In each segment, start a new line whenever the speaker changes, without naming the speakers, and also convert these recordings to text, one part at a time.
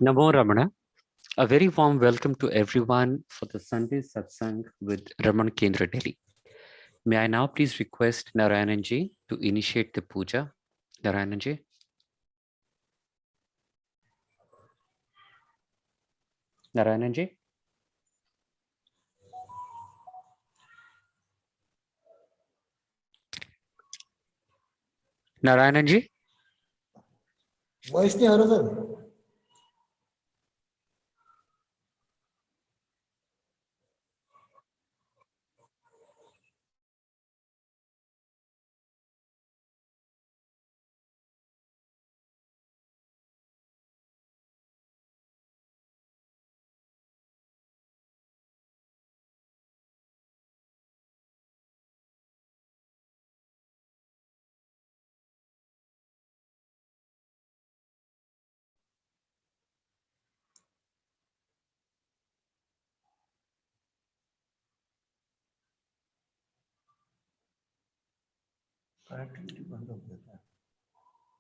Namo Ramana. A very warm welcome to everyone for the Sunday Satsang with Raman Kendra Delhi. May I now please request Narayananji to initiate the puja. Narayananji. Narayananji. Narayananji.
Voice नहीं आ रहा sir.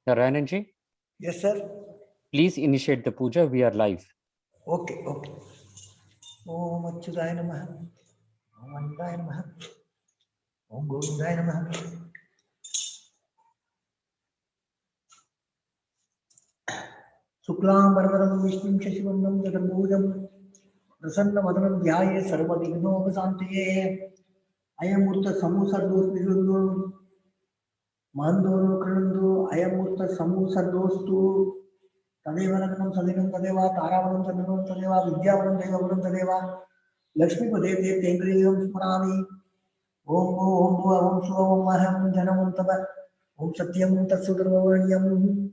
Narayananji.
Yes sir.
Please initiate the puja. We are live.
Okay. Om Achyutaya Namaha. Om Anandaya Namaha. Om Govindaya Namaha. Suklam Bharadharam Vishnu Shashivarnam Jagannabhujam Prasanna Dhyaye Sarva Vighnopashantaye. Ayamurta Samusardos Nirundu Mandoro Krandu Ayamurta Samusardostu Tadeva Ragnam Sadinam Tadeva Taravanam Sadinam Tadeva Vidyavanam Devavanam Tadeva Lakshmi Padev Tengrivam Smurami Om Om Om Om Maham Janamantava Om Satyam Tatsudravanyam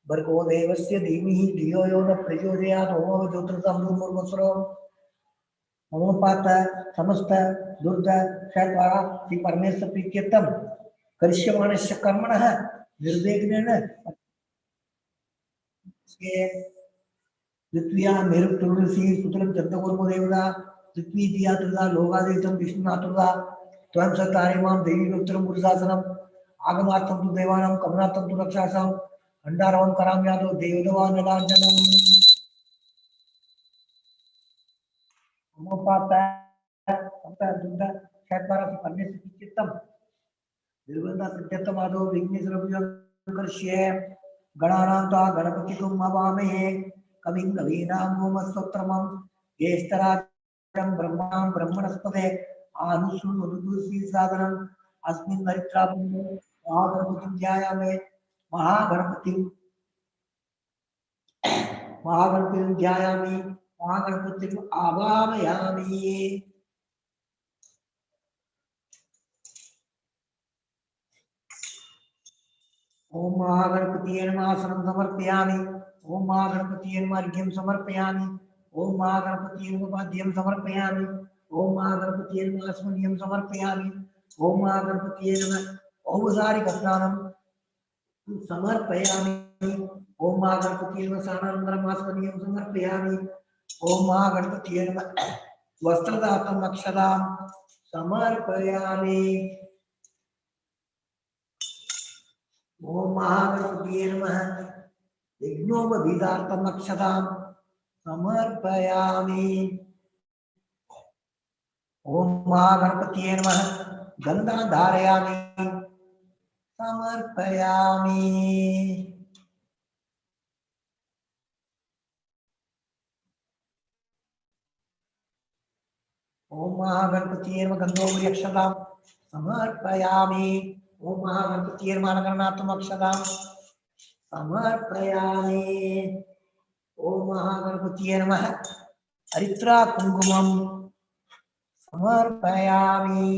Bargo Devasya Dimihi Diyo Yona Prajoyat Om Jyotratam Murmasro Namopata Samasta Durga Shatwara Sri Parmeswar Prikyatam Karishyamanesya Karmanaha Nirdegnena Ditviya Meru Turulsi Sutram Chandakurma Devada Ditvi Diya Turda Logadetam Vishnunaturda Tvam Satarimam Devi Utram Purisasanam Agamatam Tu Devanam Kamanatam Tu Rakshasam Andaravam Karam Yado Devadavan Nalanjanam Namopata Samta Durga Shatwara Parmeswar Prikyatam Nirvanda Satyattamado Vigneswaram Karshye Ganananta Ganapatikum Avamahe Kavim Kavinam Vomasotramam Yestarajam Brahmanam Brahmanaspade Anusun Udusi Sadhanam Asmin Maritrapum Mahaganapatim Jayame Mahaganapatim Jayami Mahaganapatim Avamayami Om Mahaganapatir Masanam Samarpayami Om Mahaganapatir Margyam Samarpayami Om Mahaganapatir Madhyam Samarpayami Om Mahaganapatir Masmanyam Samarpayami Om Mahaganapatir Ovasari Kasnanam Samarpayami Om Mahaganapatir Sananandram Masmanyam Samarpayami Om Mahaganapatir Vastradatam Akshadam Samarpayami Om Mahaganapatir Namaha Vignopabhidartam Akshadam Samarpayami Om Mahaganapatir Namaha Gandha Dharayami Samarpayami Om Mahaganapatir Namaha Gandhovri Akshadam Samarpayami Om Mahaganapatir Namaha Nagaranatam Akshadam Samarpayami Om Mahaganapatir Namaha Aritra Kungumam Samarpayami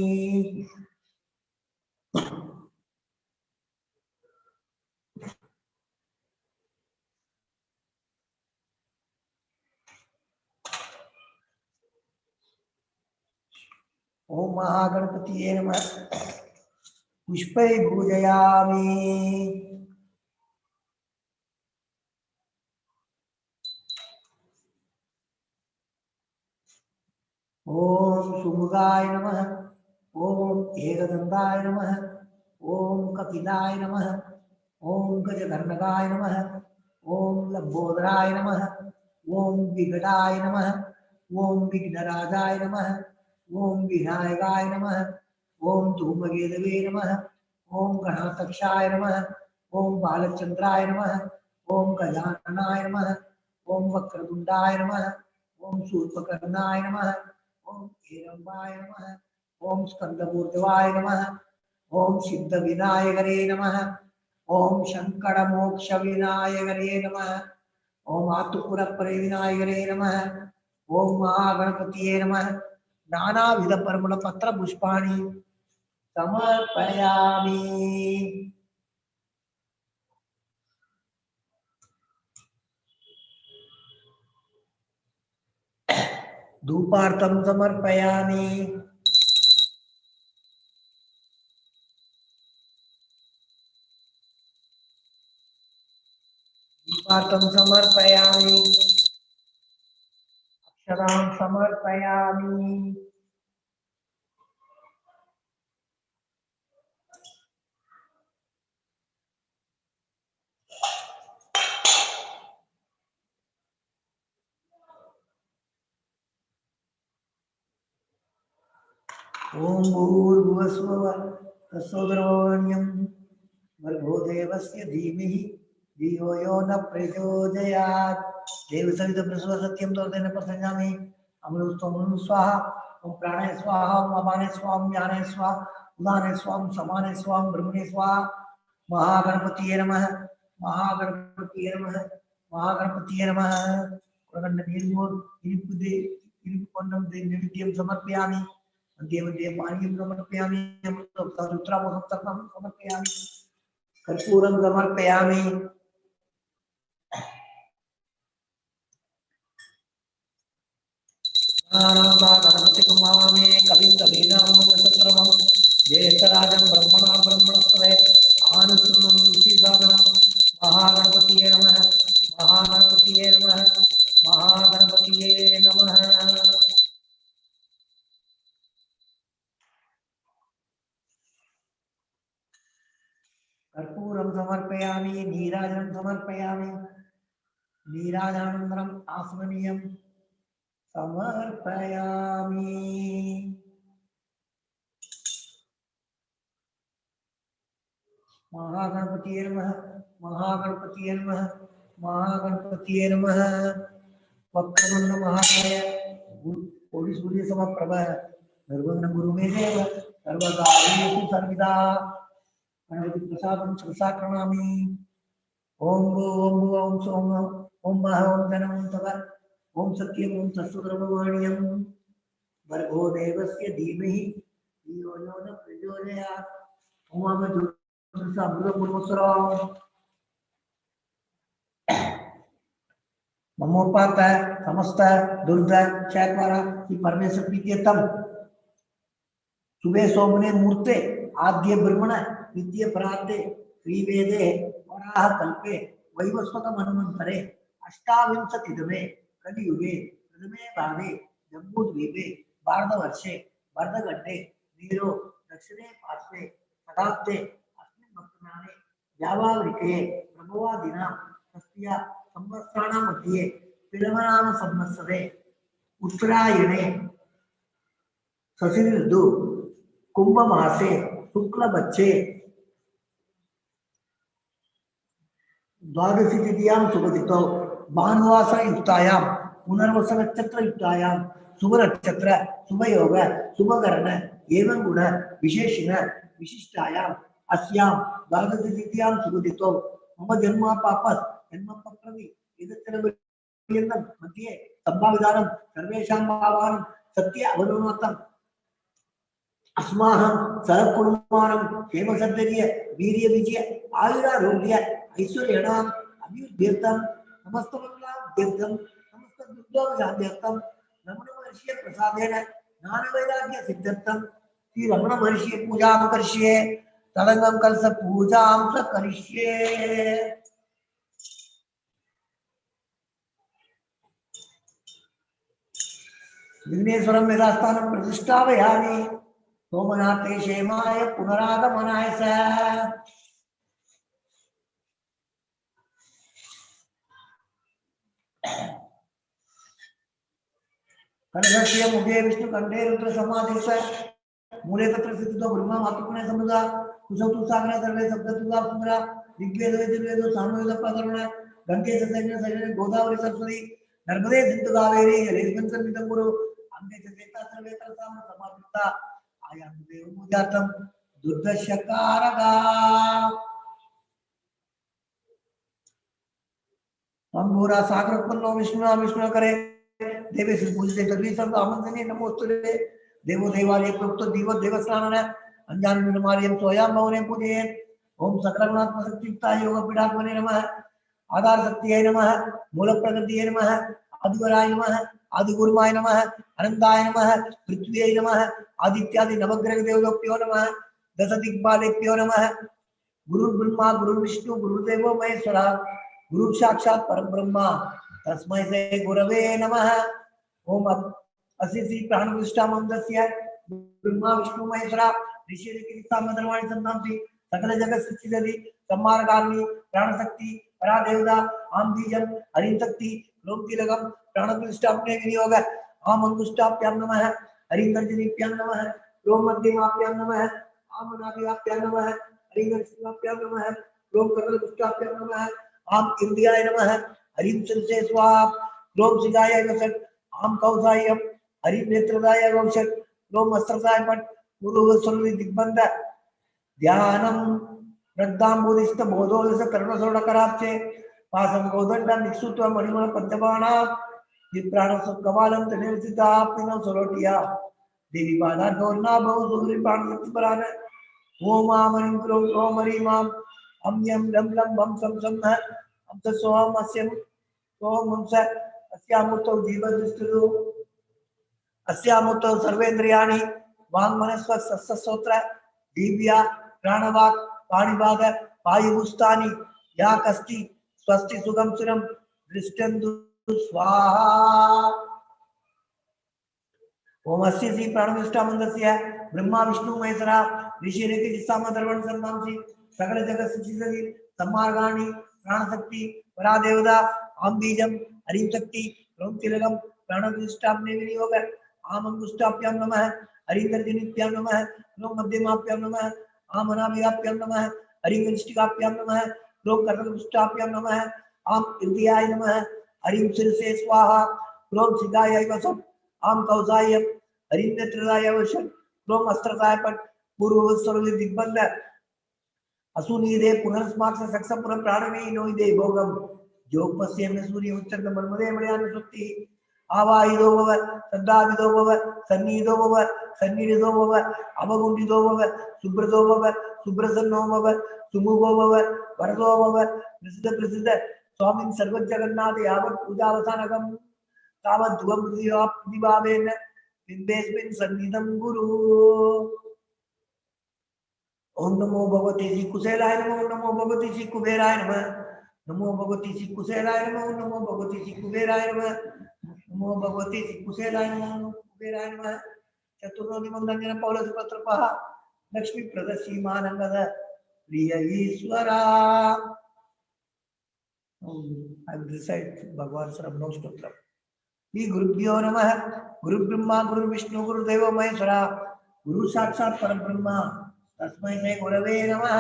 Om Mahaganapatir Namaha Pushpai Bhujayami Om Sumudaya Namaha Om Ekadandaya Namaha Om Kapilaya Namaha Om Gajagarnagaya Namaha Om Lambodharaya Namaha ओम विघटाय नमः, ओम विघ्नराजाय नमः, ओम विनायकाय नमः, ओम धूमकेतवे नमः, ओम गणाध्यक्षाय नमः, ओम बालचंद्राय नमः, ओम गजाननाय नमः, ओम वक्रतुंडाय नमः, ओम शूर्पकर्णाय नमः, ओम हेरंबाय नमः, ओम स्कंदमूर्धवाय नमः, ओम सिद्ध विनायकरे नमः, ओम शंकर मोक्ष विनायकरे नमः, ओम आतुपुर विनायकरे नमः, ओम महागणपतिये नमः। नानाविध परिमल पत्र पुष्पाणि समर्पयामि। धूपार्थं समर्पयामि। दीपार्थं समर्पयामि। अक्षरां समर्पयामि। ओम भूर्भुवस्वः तत्सवितुर्वरेण्यं भर्गो देवस्य धीमहि धियो यो न प्रचोदयात्। देवसवितुर्वरेण्यं तर्तेन प्रसन्नामि। अमृतस्त्वं स्वाहा। ओम प्राणाय स्वाहा, ओम अपाने स्वाहा, ओम व्याने स्वाहा, उदाने स्वाहा, ओम समाने स्वाहा, ओम ब्रह्मणे स्वाहा। महागणपतिये नमः। महागणपतिये नमः। महागणपतिये नमः। प्रकंड निर्मूल इनिपुदे इनिपुन्नम दे निवेद्यं समर्पयामि। मध्ये पानीयं समर्पयामि। अमृतोत्तरमुत्तरं समर्पयामि। कर्पूरं समर्पयामि। गणपतिं नमामि। कविं कवीनामुपमश्रवणं ज्येष्ठराजं ब्रह्मणां ब्रह्मणस्पते आनुशृण्वन्तु श्रीसादनं। महागणपतिये नमः। महागणपतिये नमः। महागणपतिये नमः। कर्पूरं समर्पयामि। नीराजनं समर्पयामि। नीराजनानन्तरम् आसमनीयं समर्पयामि। महागणपतिये नमः। महागणपतिये नमः। महागणपतिये नमः। वक्रतुंड महाकाय कोटि सूर्य समप्रभ निर्विघ्नं कुरु मे देव सर्वकार्येषु सर्वदा। गणपति प्रसादं शिरसा प्रणमामि। ओम ओम ओम सोम ओम मह ओम जनम तव ओम सत्यम ओम तत्सुब्रह्मण्यम भर्गो देवस्य धीमहि धियो यो न प्रचोदयात्। ओम ज्योतिषा अमृतपूर्वस्वरम् ममोपात समस्त दुर्द चैतवारा की परमेश्वर प्रीत्यतम सुबह सोमने मूर्ते आद्य ब्रह्मण विद्य प्राते श्रीवेदे वराह कल्पे वैवस्वत मन्वन्तरे अष्टाविंशतितमे कलियुगे प्रथमे भागे जम्बूद्वीपे भारतवर्षे भरतखण्डे नीरो दक्षिणे पार्श्वे शताब्दे अस्मिन् वर्तमाने जावावृके प्रभवादिनां तस्य संवत्सराणां मध्ये पिलवनाम संवत्सरे उत्तरायणे शशिऋतु कुंभ मासे शुक्ल बच्चे द्वादशी तिथियां सुबदितो भानुवासर युक्तायां पुनर्वस नक्षत्र युक्तायां शुभ नक्षत्र शुभ योग शुभ करण एवं गुण विशेषण विशिष्टायां अस्यां द्वादशी तिथियां सुबदितो मम जन्म पापस जन्म पत्रवि इदत्र मध्ये संभाविदानं सर्वेषां भावानं सत्य अवलोकनं अस्माहं सहकुटुम्बानं क्षेमसद्धर्य वीर्य विजय आयुरारोग्य ऐश्वर्याणाम् अभिवृद्ध्यर्थं समस्तमङ्गलाभ्यर्थं समस्तदुर्दोषाभ्यर्थं रमण महर्षि प्रसादेन ज्ञानवैराग्य सिद्ध्यर्थं श्री रमण महर्षि पूजां करिष्ये। तदंगं कलश पूजां च करिष्ये। विघ्नेश्वरं यथास्थानं प्रतिष्ठापयामि। सोमनाथे क्षेमाय पुनरागमनाय च कनकस्य मुखे विष्णुकण्ठे रुद्रसमाधिस्थ मूले तत्र स्थितो ब्रह्मा मातृपुण्य समुदा कुसौतु सागरे सर्वे सप्ततुला सुंदरा ऋग्वेद यजुर्वेद सामवेद प्रकरण गंगे सतज्ञ सजने गोदावरी सरस्वती नर्मदे सिंधु कावेरी जलेस्मिन् सन्निधं कुरु अन्ते च चेता सर्वे तरसाम समापिता आयां देव पूजार्थं दुर्दशकारका अंबुरा सागर उत्पन्नो विष्णु करे देवे श्री पूजिते तर्हि सर्व आमंत्रणे नमोस्तुते देवो देवालय प्रोक्त देव देवस्थानन अंजान निर्माल्यं स्वयं भवने पूजये ओम सकलगुणात्मक शक्तियुक्ताय योग पीडात्मने नमः आधार शक्तिये नमः मूल प्रकृतिये नमः आदिवराय नमः आदिगुरुमाय नमः अनंताय नमः पृथ्व्यै नमः आदित्यादि नवग्रह देवताभ्यो नमः दश दिक्पालेभ्यो नमः गुरु ब्रह्मा गुरु विष्णु गुरुदेवो महेश्वरः गुरु साक्षात् परब्रह्मा तस्मै से गुरवे नमः ओम अस्य श्री प्राणप्रतिष्ठा मंत्रस्य ब्रह्मा विष्णु महेश्वरा ऋषि ऋषिसामधर्माणि संतांसि सकल जगत सृष्टि सम्मार्गाग्नि प्राण शक्ति परा देवता आम बीजम हरिं शक्ति लोम तिलकम प्राणप्रतिष्ठा अपने विनियोग आम अंगुष्ठाभ्यां नमः हरिं तर्जनीभ्यां नमः लोम मध्यमाभ्यां नमः आम नाभिभ्यां नमः हरिं शिवाभ्यां नमः लोम कमलपुष्टाभ्यां नमः आम इंद्रियाय नमः हरिं शिरसे स्वाहा लोम सिगाय वसत् आम कौसायम हरिं नेत्रदाय वंशत् लोम अस्त्रदाय पट पूर्वस्वरूपी दिग्बंध ध्यानम रक्तांबुदिष्ट बोधोदस कर्णसोडकराब्जे पासं गोदंडं निक्षुत्वा मणिमल पंचबाणा विप्राण सत्कवालं तनेवसिता पिनो सरोटिया देवी बाला दोर्ना बहु सुग्री प्राण सत्परान ओम आमं क्रोम क्रोम हरिमाम अम यम लम लम बम सम सम ह अम सोम अस्यम सोम मंस अस्यामुतो जीवदुष्टु अस्यामुतो सर्वेन्द्रियाणि वाङ्मनस्व सस्सोत्र दिव्या प्राणवाक् पाणिपाद वायुपुस्तानि या कस्ति स्वस्ति सुगम सुरम दृष्टन्तु स्वाहा ओम अस्य श्री प्राणप्रतिष्ठा मंत्रस्य ब्रह्मा विष्णु महेश्वरा ऋषि ऋषि सामधर्मण संतांसि सकल जगत सृष्टि सम्मार्गाणि प्राण शक्ति परा देवता आम बीजम हरिं शक्ति रोम तिलकम प्राणप्रतिष्ठापने विनियोग आम अंगुष्ठाभ्यां नमः हरिं तर्जनीभ्यां नमः रोम मध्यमाभ्यां नमः आम अनाभिभ्यां नमः हरिं कनिष्ठिकाभ्यां नमः रोम कर्णपुष्टाभ्यां नमः आम इंद्रियाय नमः हरिं शिरसे स्वाहा रोम सिगाय वसत् आम कौसायम हरिं नेत्रदाय वशत् रोम अस्त्रदाय पट पूर्वस्वरूपी दिग्बंध असुनीदे पुनर्स्माक्ष सक्सपुर प्राणवे नोइदे भोगम योग पश्येम सूर्य उच्चंद मन्मदे मणयान सुक्ति आवाहिदो भव सद्दाविदो भव सन्निधो भव सन्निधो भव अवगुंडिदो भव सुब्रदो भव सुब्रसन्नो भव सुमुखो भव वरदो भव प्रसिद्ध प्रसिद्ध स्वामी सर्वजगन्नाथ यावत् पूजावसानकम तावत् ध्रुवं दिवावेन बिंबेस्मिन् सन्निधं गुरु ओम नमो भगवते श्री कुशेलाय नमः नमो भगवते श्री कुबेराय नमः नमो भगवते श्री कुशेलाय नमः नमो भगवते श्री कुबेराय नमः नमो भगवते श्री कुशेलाय नमः नमो कुबेराय नमः चतुर्णोदि मंदन पौलस पत्रपः लक्ष्मी प्रदर्शी मानंगद प्रिय ईश्वरा I will recite भगवान श्रवण स्तोत्र श्री गुरुभ्यो नमः गुरु ब्रह्मा गुरु विष्णु गुरु देव महेश्वरा गुरु साक्षात् परब्रह्मा तस्मै श्री गुरवे नमः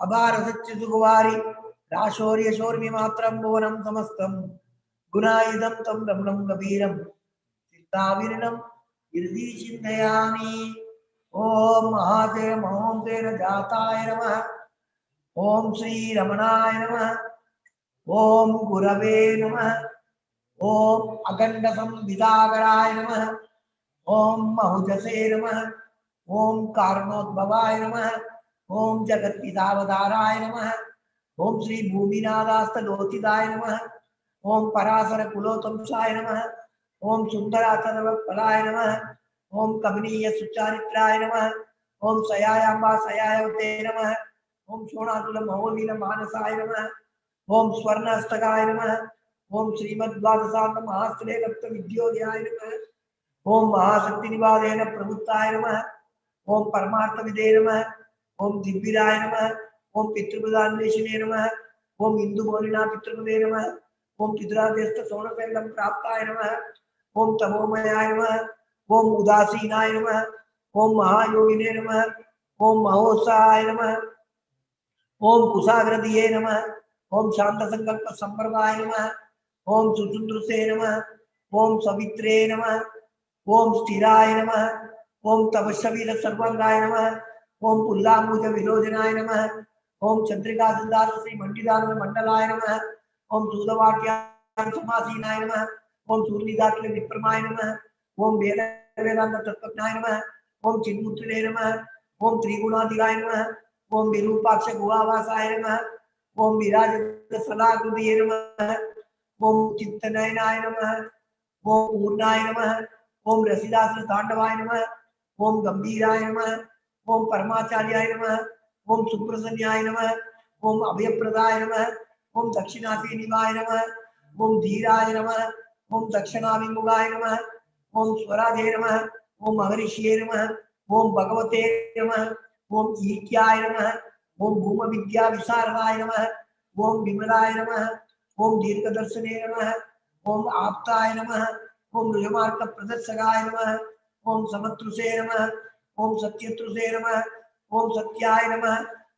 अपार सच्च सुगुवारी राशौर्य शौर्य मात्रं भुवनं समस्तं गुणायुधं तं रमणं कबीरं चित्ताविरणं गिरिधि चिन्तयामि ओम महादेव महोदेव जाताय नमः ओम श्री रमणाय नमः ओम गुरवे नमः ओम अखंड संविदागराय नमः ओम महुजसे नमः ओम कारणोद्भवाय नमः ओम जगत्पितावताराय नमः ओम श्री भूमिनादास्तलोचिताय नमः ओम पराशर कुलोतंसाय नमः ओम सुंदराचरवत्फलाय नमः ओम कमनीय सुचारित्राय नमः ओम सयायाम्बा सयायवते नमः ओम शोणातुल महोलीन मानसाय नमः ओम स्वर्णस्तकाय नमः ओम श्रीमद्वादशांत महास्त्रे रक्त विद्योदयाय नमः ओम महाशक्ति निवादेन प्रभुत्ताय नमः ओम परमार्थ विदे नमः ओम दिव्यराय नमः ओम पितृपदान्वेषणे नमः ओम इंदु मौलिना पितृपदे नमः ओम पितृदेष्ट सोनपेंडम प्राप्ताय नमः ओम तमोमयाय नमः, ओम उदासीनाय नमः, ओम महायोगिने नमः, ओम महोत्साहाय नमः, ओम कुशाग्रदिये नमः, ओम शांत संकल्प संवर्गाय नमः, ओम सुचुंद्रसे नमः, ओम सवित्रे नमः, ओम स्थिराय नमः, ओम तपस्वीर सर्वांगाय नमः, ओम पुल्लांबुज विलोचनाय नमः, ओम चंद्रिका सिद्धार्थ श्री मंडिदान मंडलाय नमः, ओम सूदवाक्यान समासीनाय नमः, ओम सूर्यदात्रे विप्रमाय नमः, ओम वेद वेदांत तत्वज्ञाय नमः, ओम चिन्मुत्रे नमः, ओम त्रिगुणाधिकाय नमः, ओम विरूपाक्ष गुहावासाय नमः, ओम विराजित सदाकृतिये नमः, ओम चित्तनयनाय नमः, ओम पूर्णाय नमः, ओम रसिदास तांडवाय नमः, ओम गंभीराय नमः, ओम परमाचार्याय नमः, ओम सुप्रसन्नाय नमः, ओम अभयप्रदाय नमः, ओम दक्षिणासीनिवाय नमः, ओम धीराय नमः, ओम दक्षिणाभिमुखाय नमः, ओम स्वराधे नमः, ओम महर्षिये नमः, ओम भगवते नमः, ओम ईक्याय नमः, ओम भूम विद्या विशारदाय नमः, ओम विमलाय नमः, ओम दीर्घदर्शने नमः, ओम आप्ताय नमः, ओम निजमार्ग प्रदर्शकाय नमः, ओम समत्रुसे नमः, ओम सत्यत्रुसे नमः, ओम सत्याय नमः,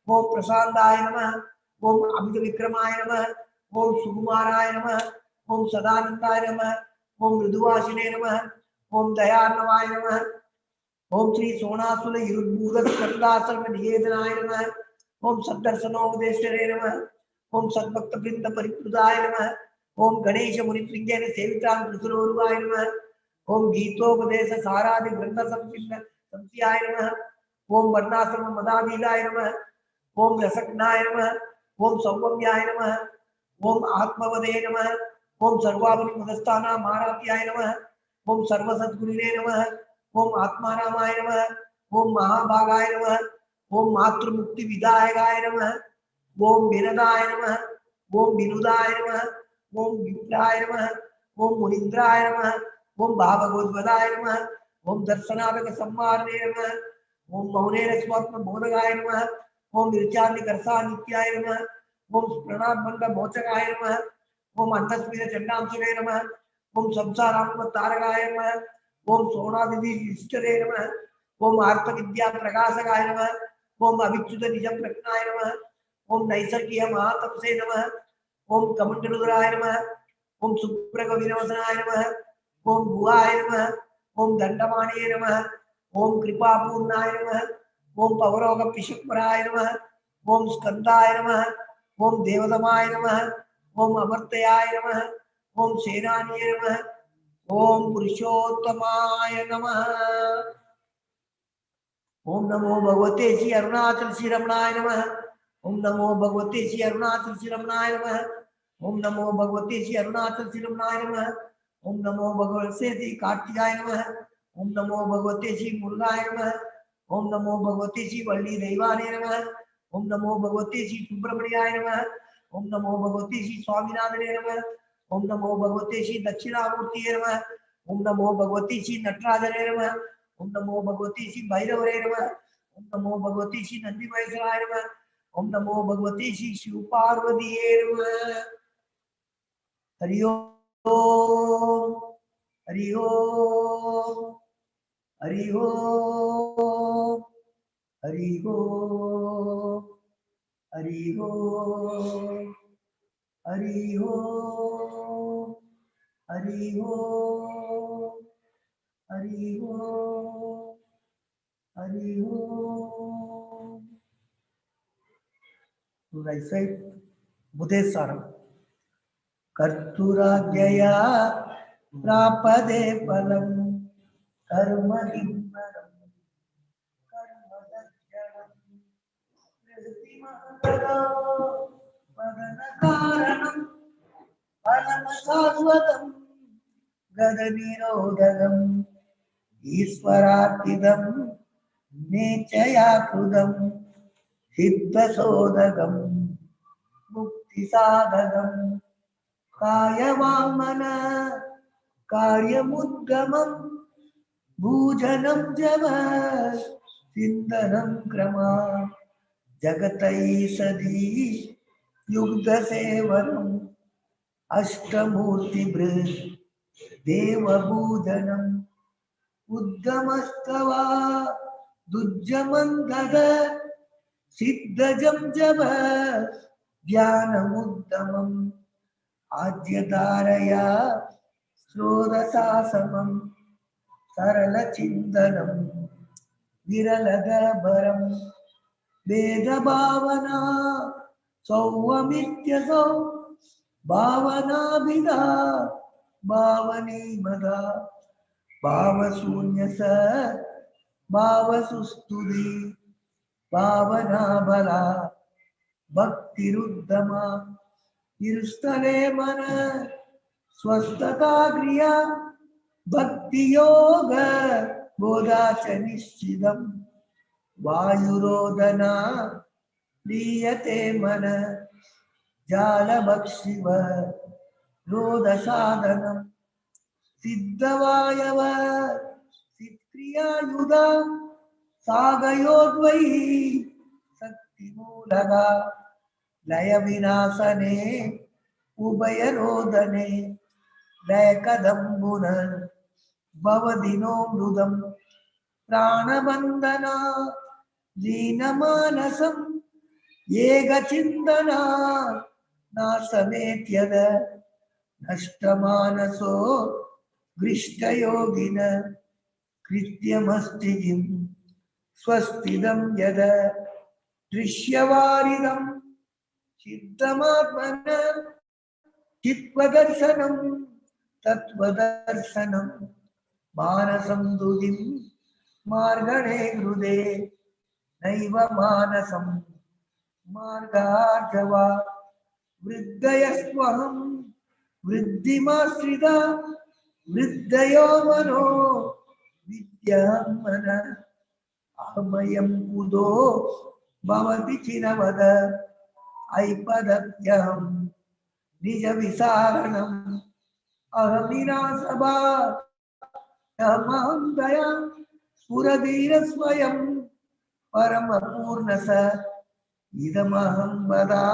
ओम प्रशांताय नमः, ओम अमित विक्रमाय नमः, ओम सुकुमाराय नमः, ओम सदानंदाय नमः, ओम मृदुवासिने नमः, ओम दयार्णवाय नमः, ओम श्री सोनासुल युर्भूत स्कंदासर्व निकेतनाय नमः, ओम सद्दर्शनोपदेष्टरे नमः, ओम सद्भक्त वृंद परिप्लुताय नमः, ओम गणेश मुनिप्रिंजन सेवितां कृष्णोरुवाय नमः, ओम गीतोपदेश सारादि ग्रंथ संस्याय नमः, ओम वर्णाश्रम मदाधीलाय नमः, ओम रसज्ञाय नमः, ओम सौम्याय नमः, ओम आत्मवदे नमः, ओम सर्वावनि मुदस्थाना मारात्याय नमः, ओम सर्वसद्गुरुने नमः, ओम आत्मारामाय नमः, ओम महाभागाय नमः, ओम मातृमुक्ति विदायकाय नमः, ओम विनदाय नमः, ओम विनुदाय नमः, ओम विप्राय नमः, ओम मुनीन्द्राय नमः, ओम भावगोद्वदाय नमः, ओम दर्शनादक सम्मारणे नमः, ओम मौनेन स्वात्म बोधगाय नमः, ओम विरचादि कर्षा नित्याय नमः, ओम प्रणादबंध मोचकाय नमः, ओम अंतस्मिन चंडांशुरे नमः, ओम संसारात्म तारकाय नमः, ओम सोनादिधि इष्टरे नमः, ओम आर्त विद्या प्रकाशकाय नमः, ओम अविच्युत निज प्रज्ञाय नमः, ओम नैसर्गिक महातपसे नमः, ओम कमंडलुराय नमः, ओम सुप्रग विनवसनाय नमः, ओम भुवाय नमः, ओम दंडमाणिये नमः, ओम कृपापूर्णाय नमः, ओम पवरोग पिशुपराय नमः, ओम स्कंदाय नमः, ओम देवदमाय नमः, ओम अमर्त्याय नमः, ओम सेनानिये नमः, ओम पुरुषोत्तमाय नमः। ओम नमो भगवते श्री अरुणाचल श्री रमणाय नमः, ओम नमो भगवते श्री अरुणाचल श्री रमणाय नमः, ओम नमो भगवते श्री अरुणाचल श्री रमणाय नमः, ओम नमो भगवते श्री कार्तिकाय नमः, ओम नमो भगवते श्री मुरुगाय नमः, ओम नमो भगवते श्री वल्ली दैवाने नमः, ओम नमो भगवते श्री सुब्रमण्याय नमः, ओम नमो भगवते श्री स्वामीनाथने नमः, ओम नमो भगवते श्री दक्षिणामूर्तिये नमः, ओम नमो भगवते श्री नटराजने नमः, ओम नमो भगवते श्री भैरवरे नमः, ओम नमो भगवते श्री नंदी महेश्वराय नमः, ओम नमो भगवते श्री शिव पार्वतीये नमः। हरि ओम हरि ओम हरि ओम हरि ओम हरि ओम हरि ओम हरि ओम हरि ओम हरि ओम। To recite Upadesa Saram. कर्तुराज्ञया प्रापदे फलं कर्म निर्मलं कर्मदक्षणं वदनकारणं फलं शाश्वतं गदनिरोधकम् ईश्वरार्पितं नेचया कृतं सिद्धशोधकं मुक्तिसाधकम् कायवामन कार्यमुद्गमं भूजनं जव चिन्तनं क्रमा जगतैषधी युग्धसेवनम् अष्टमूर्तिभृत् देवभूधनम् उद्गमस्तवा दुर्जमन्दद सिद्धजं जव ज्ञानमुद्दमम् आद्यधारया स्रोतसासमम् सरलचिन्तनं विरलगभरं वेदभावना सौवमित्यसौ भावनाभिधा भावनीमदा भावशून्यस भावसुस्तुति भावनाबला भक्तिरुद्धमा इरुस्थले मन स्वस्थता क्रिया भक्ति योग बोधाच निश्चितम वायुरोदना लीयते मन जालभक्षिव रोध साधनम सिद्धवायव सिद्क्रियायुधा सागयोद्वयी शक्तिमूलगा लय विनाशने उभयरोदने लयकदम्बुन भवदिनो मृदं प्राणबन्धना लीनमानसं येगचिन्तना नासमेत्यद नष्टमानसो गृष्टयोगिन कृत्यमस्ति किं स्वस्तिदं यद दृश्यवारिदं चित्तमात्मन चित्वदर्शनं तत्वदर्शनं मानसं दुदिं मार्गणे हृदे नैव मानसं मार्गार्जवा वृद्धयस्त्वहं वृद्धिमाश्रिता वृद्धयो मनो विद्यहं मन अहमयं कुतो भवति चिरवद ऐपदत्यहं निज विसारणम् अहमिनासभा अहमहं दया स्फुरधीर स्वयं परमपूर्णस इदमहं वदा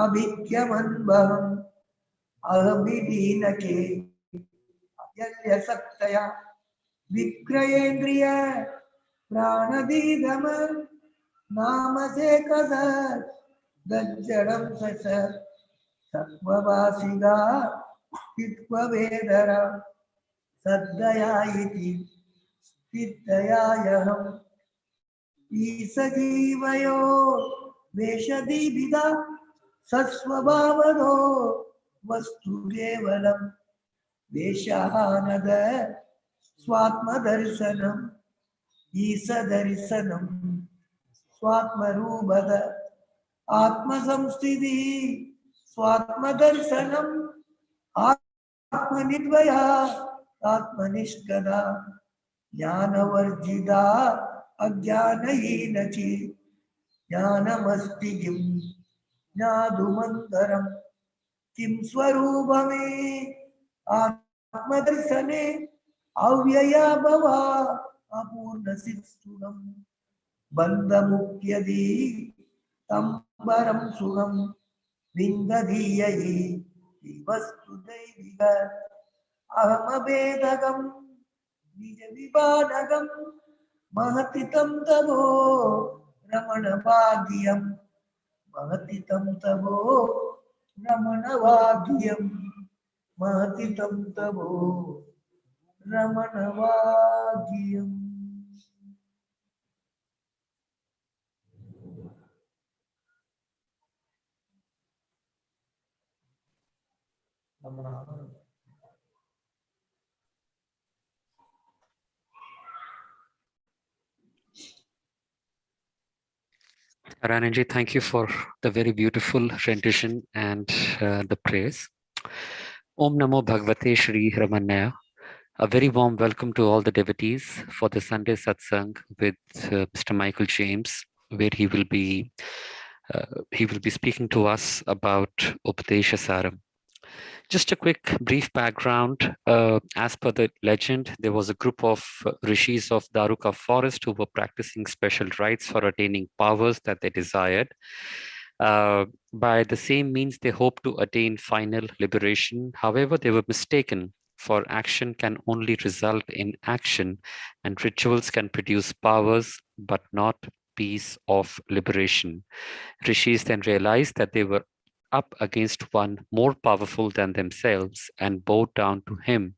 अभिज्ञमन्वहम् अहमिदीनके अयल्यसक्तया विक्रयेन्द्रिय प्राणदीदम नामसे कद दज्जडं सच सत्ववासिगा चित्ववेदरा सद्दया इति सिद्धयायहम् ईसजीवयो वेषदीभिदा सत्स्वभावदो वस्तु केवलं वेषहानद स्वात्मदर्शनम् ईसदर्शनं स्वात्मरूपद आत्मसंस्थिति स्वात्मदर्शनम् आत्मनिर्भया आत्मनिष्कदा ज्ञानवर्जिता अज्ञानहीनचि ज्ञानमस्ति किं ज्ञातुमन्तरं किं स्वरूपमे आत्मदर्शने अव्यया भवा अपूर्णसित्सुखं बन्धमुक्त्यदि तं परं सुखं विन्दधीयहि वस्तुदैविक अहमभेदकं निजविभानकं महति तं तवो रमणवाद्यं महति तं तवो रमणवाद्यं महति तं तवो रमणवाद्यम्.
Rananji, thank you for the very beautiful rendition and the praise. Om Namo Bhagavate Shri Ramana. A very warm welcome to all the devotees for the Sunday Satsang with Mr. Michael James, where he will be speaking to us about Upadesa Saram. Just a quick brief background. As per the legend, there was a group of rishis of Daruka forest who were practicing special rites for attaining powers that they desired. By the same means, they hoped to attain final liberation. However, they were mistaken for action can only result in action, and rituals can produce powers, but not peace of liberation. Rishis then realized that they were up against one more powerful than themselves and bowed down to him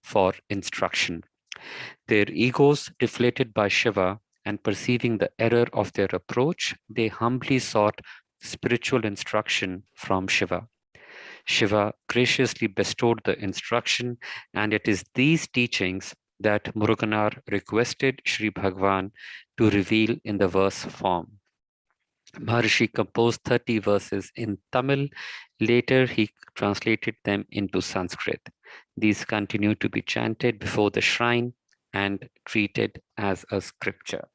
for instruction. Their egos deflated by Shiva and perceiving the error of their approach, they humbly sought spiritual instruction from Shiva. Shiva graciously bestowed the instruction, and it is these teachings that Muruganar requested Sri Bhagwan to reveal in the verse form. Maharshi composed 30 verses in Tamil. Later, he translated them into Sanskrit. These continue to be chanted before the shrine and treated as a scripture.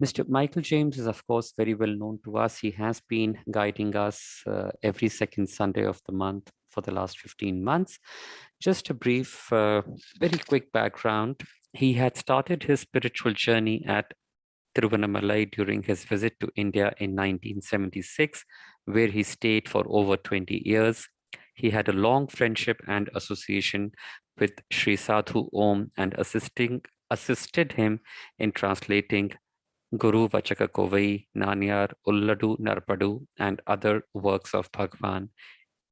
Mr. Michael James is, of course, very well known to us. He has been guiding us every second Sunday of the month for the last 15 months. Just a brief, very quick background. He had started his spiritual journey at Tiruvannamalai during his visit to India in 1976, where he stayed for over 20 years. He had a long friendship and association with Sri Sadhu Om and assisted him in translating Guru Vachaka Kovai, Nanyar, Ulladu Narpadu, and other works of Bhagwan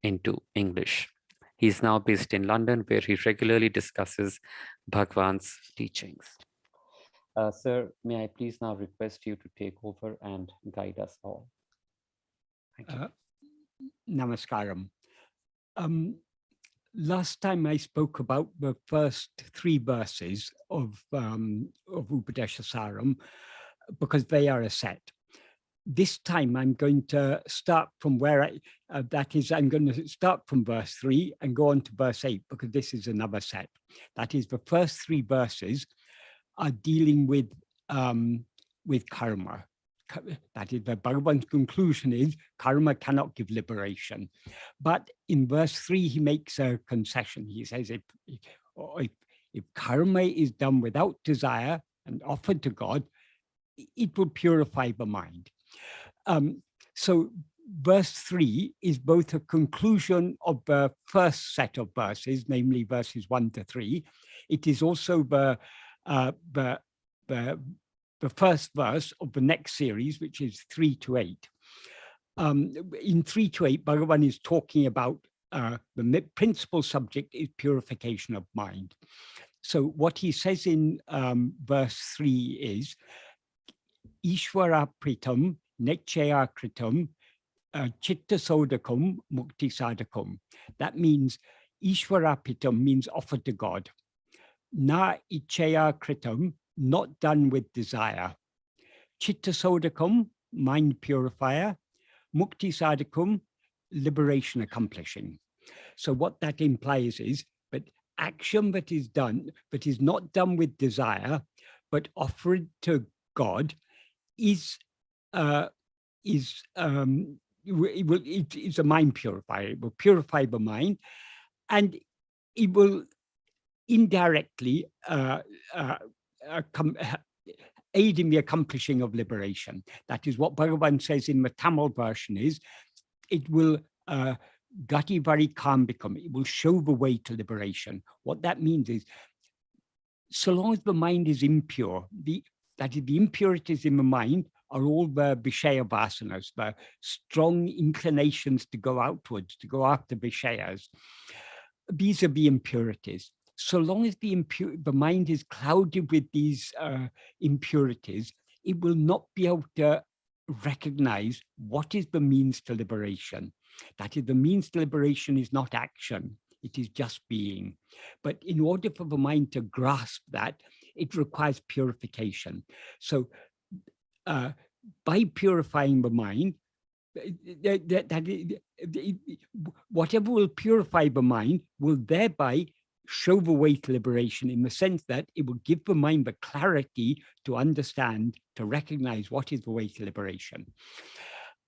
into English. He is now based in London, where he regularly discusses Bhagwan's teachings. Sir, may I please now request you to take over and guide us all? Thank you.
Namaskaram. Last time I spoke about the first 3 verses of Upadesa Saram, because they are a set. This time I'm going to start from where that is, I'm going to start from verse 3 and go on to verse 8, because this is another set. That is, the first 3 verses are dealing with karma. That is, the Bhagavan's conclusion is karma cannot give liberation. But in verse 3, he makes a concession. He says, if karma is done without desire and offered to God, it will purify the mind. So verse 3 is both a conclusion of the first set of verses, namely verses 1 to 3. It is also the first verse of the next series, which is 3 to 8. In 3 to 8, Bhagavan is talking about the principal subject is purification of mind. So what he says in verse 3 is, Ishvara pritam nechaya kritam chitta sodakam mukti sadakam. That means Ishvara pritam means offered to God. Na ichaya kritam, not done with desire. Chitta sodakam, mind purifier. Mukti sadakam, liberation accomplishing. So what that implies is that action that is done, but is not done with desire, but offered to God, is a mind purifier. It will purify the mind, and it will indirectly aid in the accomplishing of liberation. That is what Bhagavan says in the Tamil version is, it will gati vari become. It will show the way to liberation. What that means is, so long as the mind is impure, that is, the impurities in the mind are all the Vishaya vasanas, the strong inclinations to go outwards, to go after Vishayas. These are the impurities. So long as the mind is clouded with these impurities, it will not be able to recognize what is the means to liberation. That is, the means to liberation is not action, it is just being. But in order for the mind to grasp that, it requires purification. So by purifying the mind, whatever will purify the mind will thereby show the way to liberation, in the sense that it will give the mind the clarity to understand, to recognize what is the way to liberation.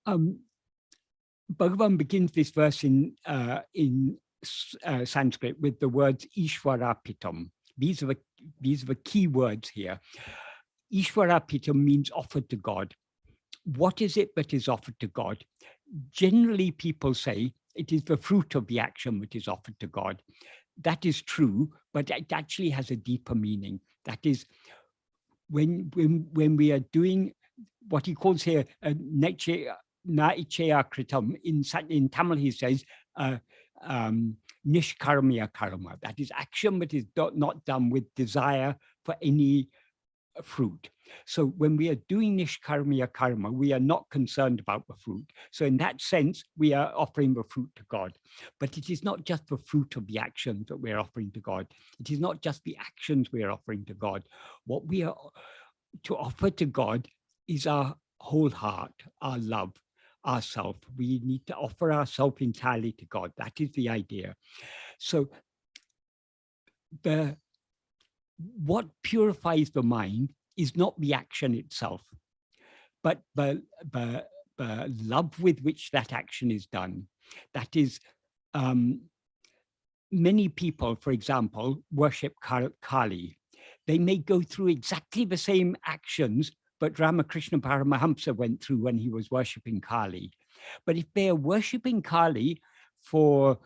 Bhagavan begins this verse in Sanskrit with the words Ishvarapitam. These are the key words here. Ishvarapitam means offered to God. What is it that is offered to God? Generally, people say it is the fruit of the action that is offered to God. that is true, but it actually has a deeper meaning. That is, when we are doing what he calls here naichaya kritam, in Tamil he says nishkarmiya karma. That is action that is not done with desire for any fruit. So when we are doing nishkarmiya karma, we are not concerned about the fruit. So in that sense, we are offering the fruit to God. But it is not just the fruit of the actions that we're offering to God. It is not just the actions we are offering to God. What we are to offer to God is our whole heart, our love, ourself. We need to offer ourselves entirely to God. That is the idea. So what purifies the mind is not the action itself, but the love with which that action is done. That is, many people, for example, worship Kali. They may go through exactly the same actions but Ramakrishna Paramahamsa went through when he was worshipping Kali. But if they are worshipping Kali for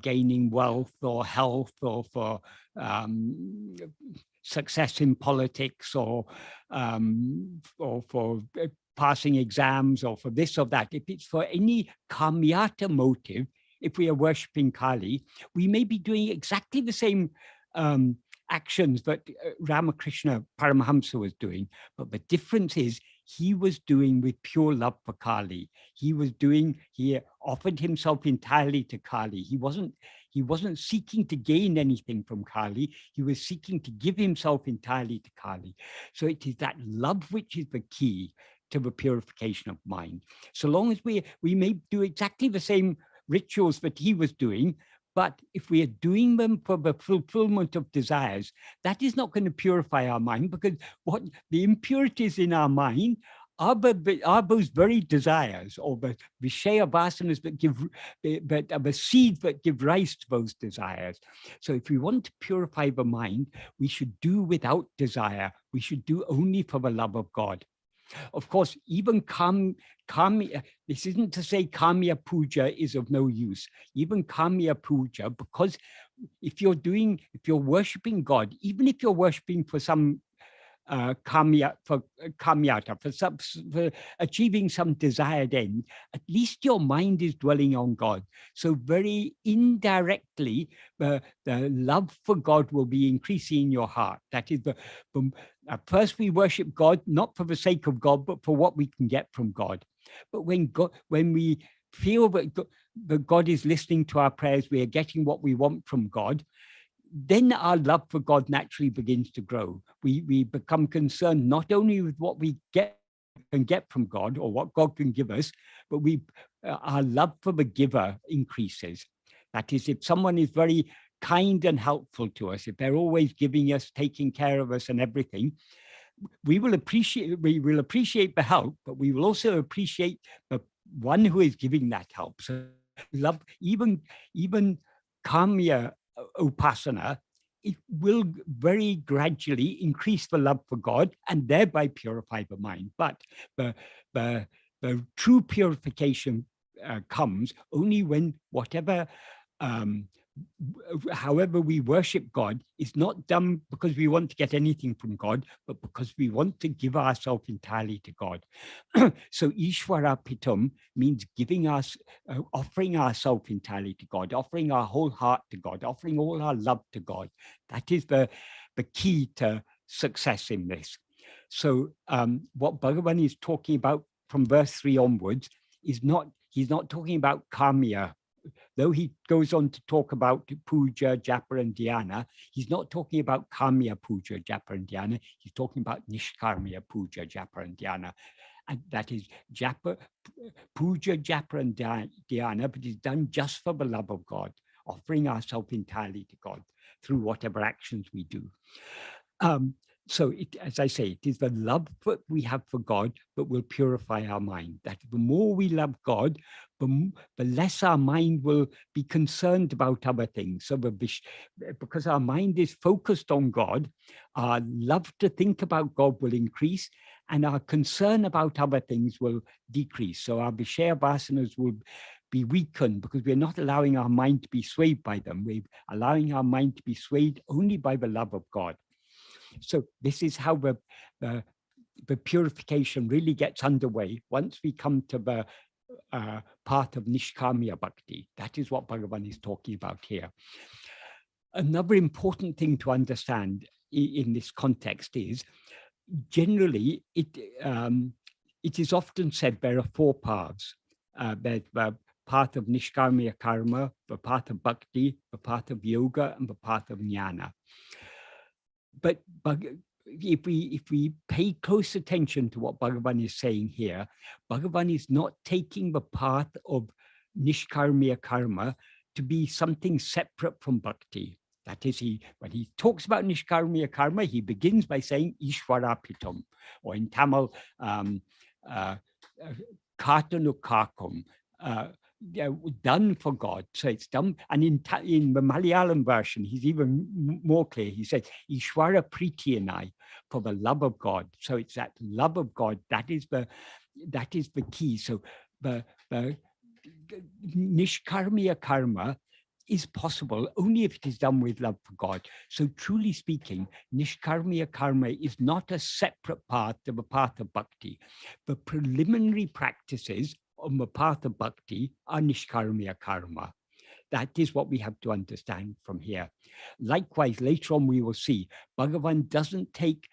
gaining wealth or health or for success in politics or for passing exams or for this or that, if it's for any kamyata motive, if we are worshipping Kali, we may be doing exactly the same actions that Ramakrishna Paramahamsa was doing, but the difference is he was doing with pure love for Kali. He offered himself entirely to Kali. He wasn't seeking to gain anything from Kali. He was seeking to give himself entirely to Kali. So it is that love which is the key to the purification of mind. So long as we may do exactly the same rituals that he was doing, but if we are doing them for the fulfillment of desires, that is not going to purify our mind, because what the impurities in our mind are those very desires, or the Vishaya vasanas that are the seeds that give rise to those desires. So if we want to purify the mind, we should do without desire. We should do only for the love of God. Of course, even Kamya, this isn't to say Kamya Puja is of no use. Even Kamya Puja, because if you're worshipping God, even if you're worshipping for some kamyata, for achieving some desired end, at least your mind is dwelling on God. So very indirectly, the love for God will be increasing in your heart. That is first we worship God, not for the sake of God, but for what we can get from God. But when we feel that God is listening to our prayers, we are getting what we want from God, then our love for God naturally begins to grow. We become concerned not only with what we can get from God or what God can give us, but our love for the giver increases. That is, if someone is very kind and helpful to us, if they're always giving us, taking care of us and everything, we will appreciate the help, but we will also appreciate the one who is giving that help. So love, even Kamya Upasana, it will very gradually increase the love for God and thereby purify the mind. But the true purification comes only when however we worship God is not done because we want to get anything from God, but because we want to give ourselves entirely to God. So Ishvara Pitam means offering ourselves entirely to God, offering our whole heart to God, offering all our love to God. That is the key to success in this. So what Bhagavan is talking about from verse 3 onwards is he's not talking about kamya. Though he goes on to talk about puja, japa, and dhyana, he's not talking about kamya puja, japa, and dhyana. He's talking about nishkarmiya puja, japa, and dhyana. And that is puja, japa, and dhyana, but it's done just for the love of God, offering ourselves entirely to God through whatever actions we do. So as I say, it is the love that we have for God that will purify our mind. That the more we love God, the less our mind will be concerned about other things. So because our mind is focused on God, our love to think about God will increase and our concern about other things will decrease. So our Vishaya vasanas will be weakened because we're not allowing our mind to be swayed by them. We're allowing our mind to be swayed only by the love of God. So this is how the purification really gets underway once we come to the path of Nishkamya Bhakti. That is what Bhagavan is talking about here. Another important thing to understand in this context is, generally, it is often said there are four paths. There's the path of Nishkamya Karma, the path of Bhakti, the path of Yoga, and the path of Jnana. But if we pay close attention to what Bhagavan is saying here, Bhagavan is not taking the path of Nishkamya Karma to be something separate from Bhakti. That is, when he talks about Nishkamya Karma, he begins by saying Ishwarapitam, or in Tamil, Kartanukakam, done for God. So it's done. And in the Malayalam version, he's even more clear. He says, Ishwara Pritiyanai, for the love of God. So it's that love of God, that is the key. So the Nishkamya Karma is possible only if it is done with love for God. So truly speaking, Nishkamya Karma is not a separate path to the path of Bhakti. The preliminary practices on the path of Bhakti are Nishkamya Karma. That is what we have to understand from here. Likewise, later on we will see, Bhagavan doesn't take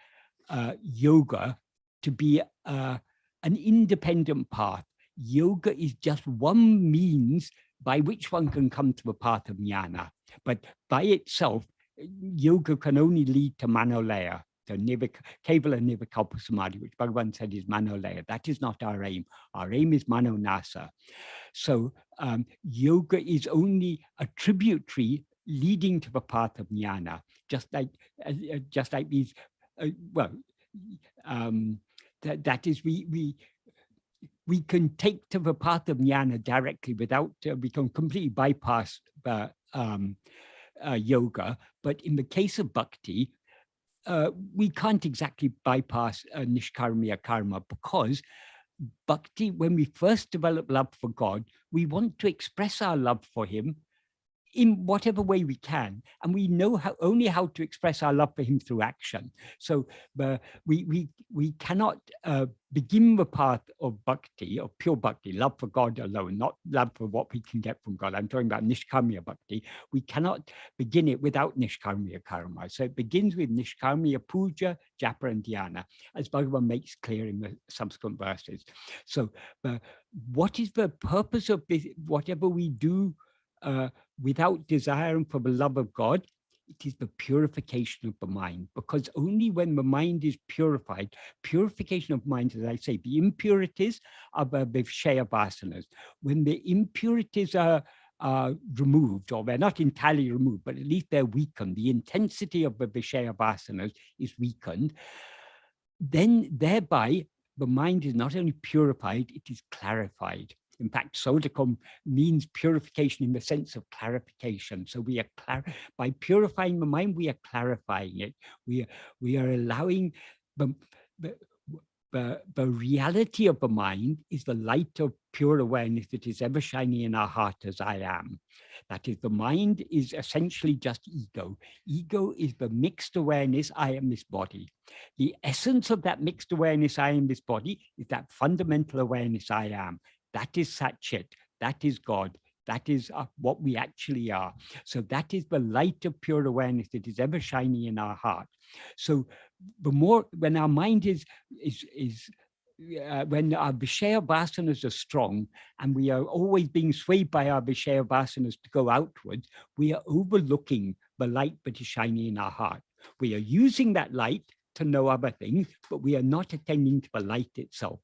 yoga to be an independent path. Yoga is just one means by which one can come to the path of jnana. But by itself, yoga can only lead to manolaya, to Kevala Nirvikalpa Samadhi, which Bhagavan said is manolaya. That is not our aim. Our aim is manonasa. So yoga is only a tributary leading to the path of jnana, just like these, that is, we can take to the path of jnana directly without, we can completely bypass yoga. But in the case of bhakti, we can't exactly bypass nishkamya karma, because bhakti, when we first develop love for God, we want to express our love for him in whatever way we can, and we know only how to express our love for him through action. So we cannot begin the path of bhakti, of pure bhakti, love for God alone, not love for what we can get from God. I'm talking about nishkamya bhakti. We cannot begin it without nishkamya karma. So it begins with nishkamya puja, japa, and dhyana, as Bhagavan makes clear in the subsequent verses. So what is the purpose of this, whatever we do without desire and for the love of God? It is the purification of the mind, because only when the mind is purified, purification of mind, as I say, the impurities are the vivshaya vasanas. When the impurities are removed, or they're not entirely removed, but at least they're weakened, the intensity of the vivshaya vasanas is weakened, then thereby the mind is not only purified, it is clarified. In fact, Sodakam means purification in the sense of clarification. So we are by purifying the mind, we are clarifying it. We are allowing the reality of the mind is the light of pure awareness that is ever shining in our heart as I am. That is, the mind is essentially just ego. Ego is the mixed awareness, I am this body. The essence of that mixed awareness, I am this body, is that fundamental awareness, I am. That is Satchit, that is God, that is what we actually are. So that is the light of pure awareness that is ever shining in our heart. So the more, when our mind when our Vishaya Vasanas are strong and we are always being swayed by our Vishaya Vasanas to go outwards, we are overlooking the light that is shining in our heart. We are using that light to know other things, but we are not attending to the light itself.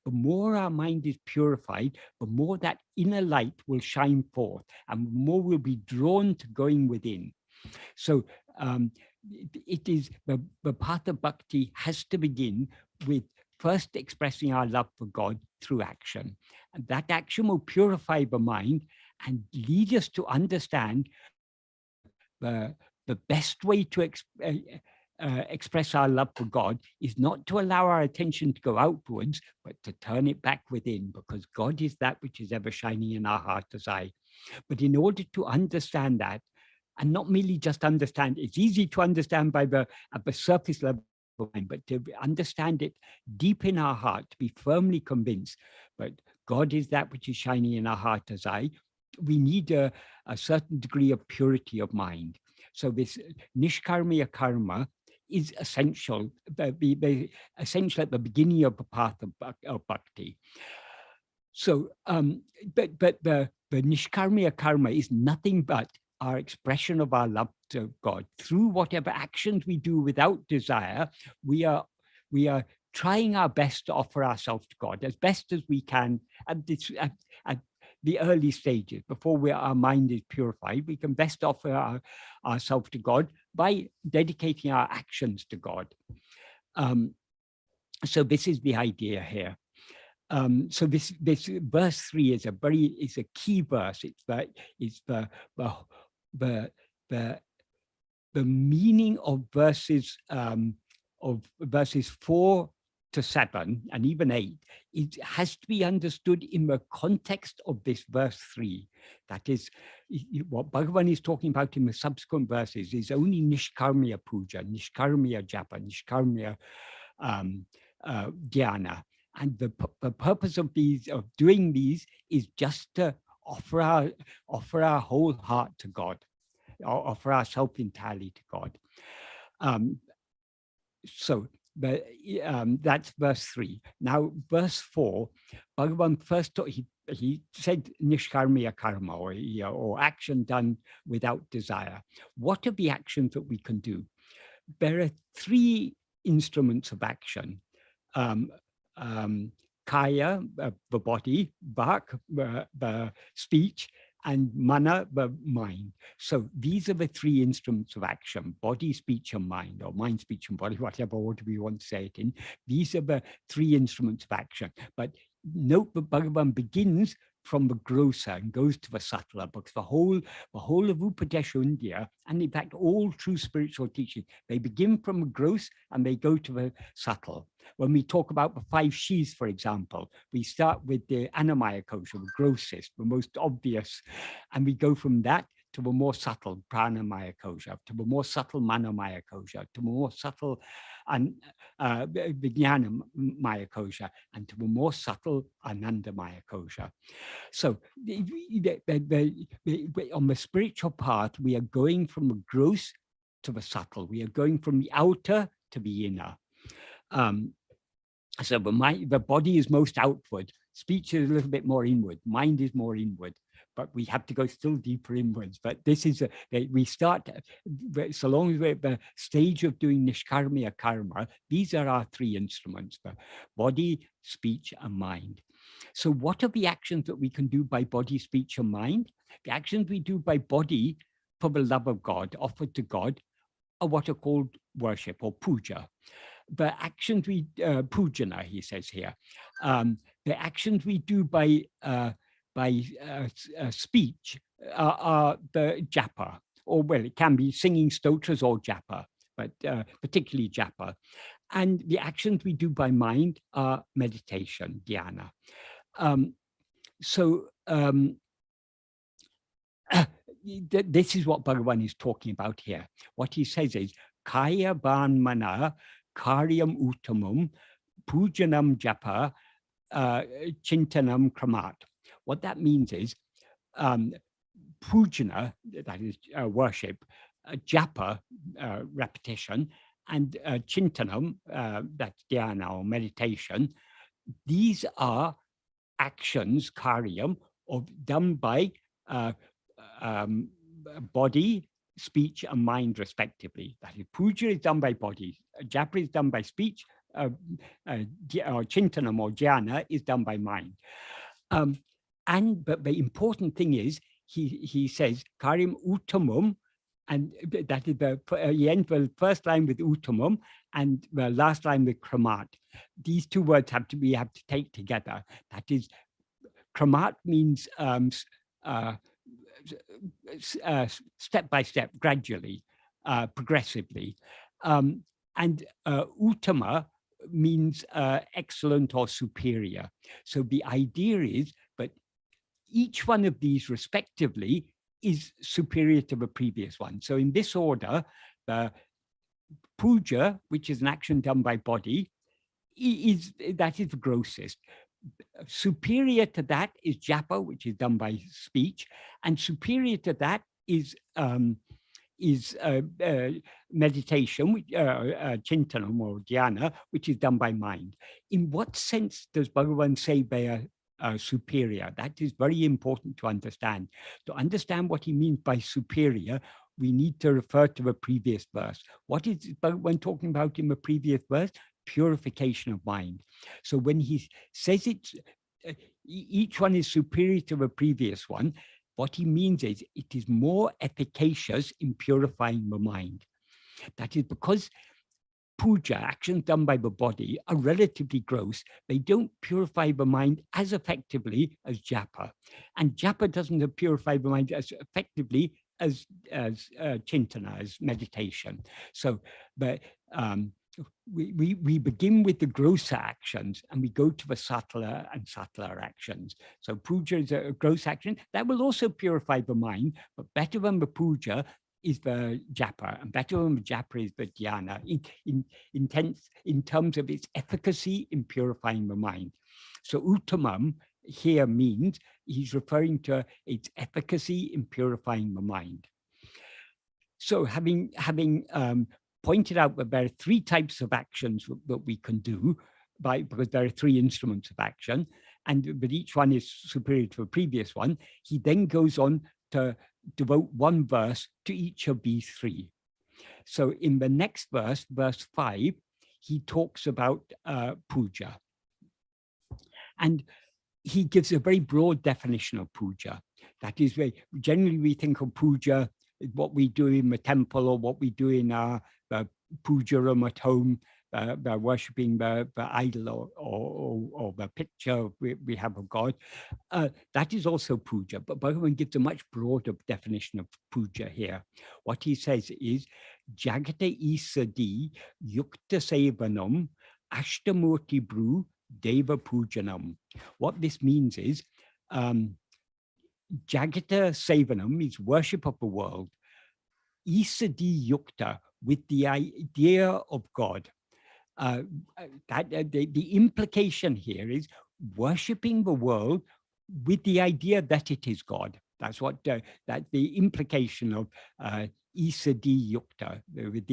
The more our mind is purified, the more that inner light will shine forth, and the more we'll be drawn to going within. So it is the path of bhakti has to begin with first expressing our love for God through action. And that action will purify the mind and lead us to understand the best way to express our love for God is not to allow our attention to go outwards, but to turn it back within, because God is that which is ever shining in our heart as I. But in order to understand that, and not merely just understand, it's easy to understand by at the surface level, but to understand it deep in our heart, to be firmly convinced, but God is that which is shining in our heart as I, we need a certain degree of purity of mind. So this nishkarmiya karma is essential, essential at the beginning of the path of bhakti. So, but the nishkarmiya karma is nothing but our expression of our love to God. Through whatever actions we do without desire, we are trying our best to offer ourselves to God as best as we can at the early stages, before our mind is purified. We can best offer ourselves to God by dedicating our actions to God. So this is the idea here. So this verse 3 is a key verse. It's the meaning of verses 4 to 7 and even 8. It has to be understood in the context of this verse 3. That is, what Bhagavan is talking about in the subsequent verses is only nishkarmiya puja, nishkarmiya japa, nishkarmiya dhyana. And the purpose of doing these is just to offer our whole heart to God, offer ourselves entirely to God. So that's verse 3. Now, verse 4, Bhagavan first he said nishkarmiya karma, or action done without desire. What are the actions that we can do? There are 3 instruments of action. Kaya, the body, vak, the speech, and mana, the mind. So these are the 3 instruments of action: body, speech, and mind, or mind, speech, and body, whatever order we want to say it in. These are the 3 instruments of action. But note that Bhagavan begins from the grosser and goes to the subtler, because the whole of Upadesa India, and in fact all true spiritual teaching, they begin from the gross and they go to the subtle. When we talk about the 5 Shis, for example, we start with the Annamaya kosha, the grossest, the most obvious, and we go from that to the more subtle Pranamaya kosha, to the more subtle Manomaya kosha, to the more subtle Vijnanamaya kosha, and to the more subtle Anandamaya kosha. So on the spiritual path, we are going from the gross to the subtle. We are going from the outer to the inner. So the body is most outward. Speech is a little bit more inward. Mind is more inward. But we have to go still deeper inwards. But this is we start, so long as we're at the stage of doing nishkarmiya karma, these are our 3 instruments: the body, speech, and mind. So what are the actions that we can do by body, speech, and mind? The actions we do by body for the love of God, offered to God, are what are called worship or puja. The actions we, pujana, he says here, the actions we do by speech are the japa, or well, it can be singing stotras or japa, but particularly japa. And the actions we do by mind are meditation, dhyana. This is what Bhagavan is talking about here. What he says is, kaya ban mana karyam uttamam pujanam japa chintanam kramat. What that means is, pujana, that is worship, japa, repetition, and chintanam, that's dhyana or meditation. These are actions, karyam, done by body, speech, and mind, respectively. That is, puja is done by body, japa is done by speech, or chintanam or jhana is done by mind. But the important thing is, he says, karyam uttamam, and that is he ends the first line with uttamam and the last line with kramat. These 2 words we have to take together. That is, kramat means step by step, gradually, progressively. And Uttama means excellent or superior. So the idea is, but each one of these respectively is superior to the previous one. So in this order, the puja, which is an action done by body, that is the grossest. Superior to that is japa, which is done by speech, and superior to that is meditation, chintanam or dhyana, which is done by mind. In what sense does Bhagavan say they are superior? That is very important to understand. To understand what he means by superior, we need to refer to the previous verse. What is Bhagavan talking about in the previous verse? Purification of mind. So when he says it's each one is superior to the previous one, what he means is it is more efficacious in purifying the mind. That is because puja, actions done by the body, are relatively gross. They don't purify the mind as effectively as japa. And japa doesn't purify the mind as effectively as chintana, as meditation. So we begin with the grosser actions and we go to the subtler and subtler actions. So puja is a gross action that will also purify the mind, but better than the puja is the japa, and better than the japa is the dhyana in terms of its efficacy in purifying the mind. So uttamam here means he's referring to its efficacy in purifying the mind. So having pointed out that there are three types of actions that we can do, because there are three instruments of action, but each one is superior to the previous one, he then goes on to devote one verse to each of these three. So in the next verse, verse 5, he talks about puja. And he gives a very broad definition of puja. That is, generally we think of puja, what we do in the temple or what we do in our puja room at home, worshipping the idol or the picture we have of God. That is also puja, but Bhagavan gives a much broader definition of puja here. What he says is, Jagata isadi yukta sevanam ashtamurti bru deva pujanam. What this means is, Jagata Sevanam is worship of the world. Isadi Yukta, with the idea of God. The implication here is worshipping the world with the idea that it is God. That's what that the implication of Isadi Yukta, with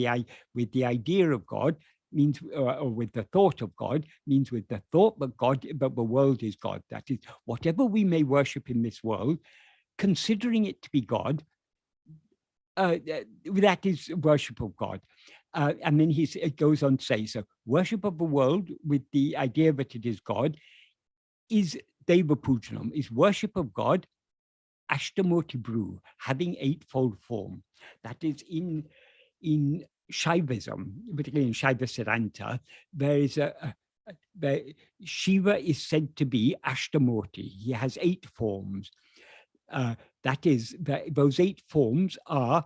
the idea of God means, or with the thought of God, means with the thought that the world is God. That is, whatever we may worship in this world, considering it to be God, that is worship of God. And then it goes on to say, so worship of the world with the idea that it is God is Deva Pujanam, is worship of God, Ashtamurti Bru, having eightfold form. That is in Shaivism, particularly in Shaiva Siddhanta, there is Shiva is said to be Ashtamurti. He has 8 forms. That is, those 8 forms are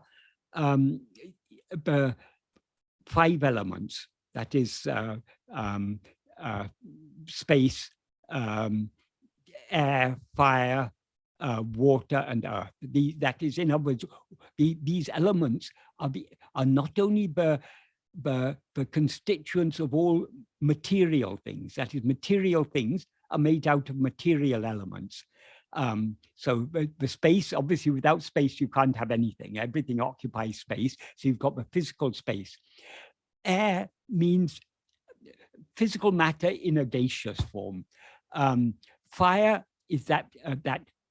the 5 elements. That is space, air, fire, water, and earth. That is, in other words, these elements are not only the constituents of all material things. That is, material things are made out of material elements. So the space, obviously without space, you can't have anything. Everything occupies space. So you've got the physical space. Air means physical matter in a gaseous form. Fire is that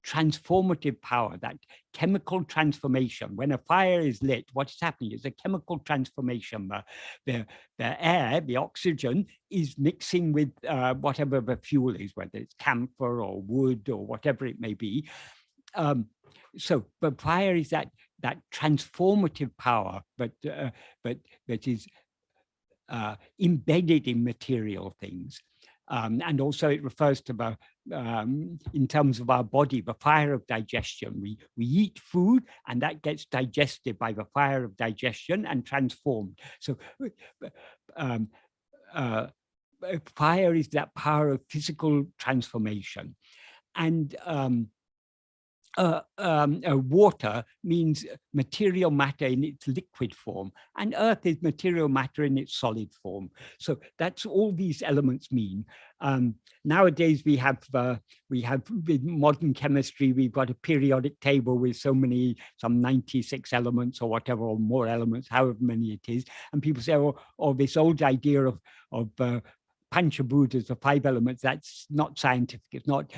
transformative power, that chemical transformation. When a fire is lit, what's happening is a chemical transformation. The air, the oxygen, is mixing with whatever the fuel is, whether it's camphor or wood or whatever it may be. But fire is that transformative power, but that is embedded in material things. And also it refers to the, in terms of our body, the fire of digestion. We eat food and that gets digested by the fire of digestion and transformed. So fire is that power of physical transformation. And water means material matter in its liquid form, and earth is material matter in its solid form. So that's all these elements mean. Nowadays we have with modern chemistry, we've got a periodic table with some 96 elements or whatever, or more elements, however many it is. And people say, oh, this old idea of Panchabhutas, the 5 elements, that's not scientific. It's not.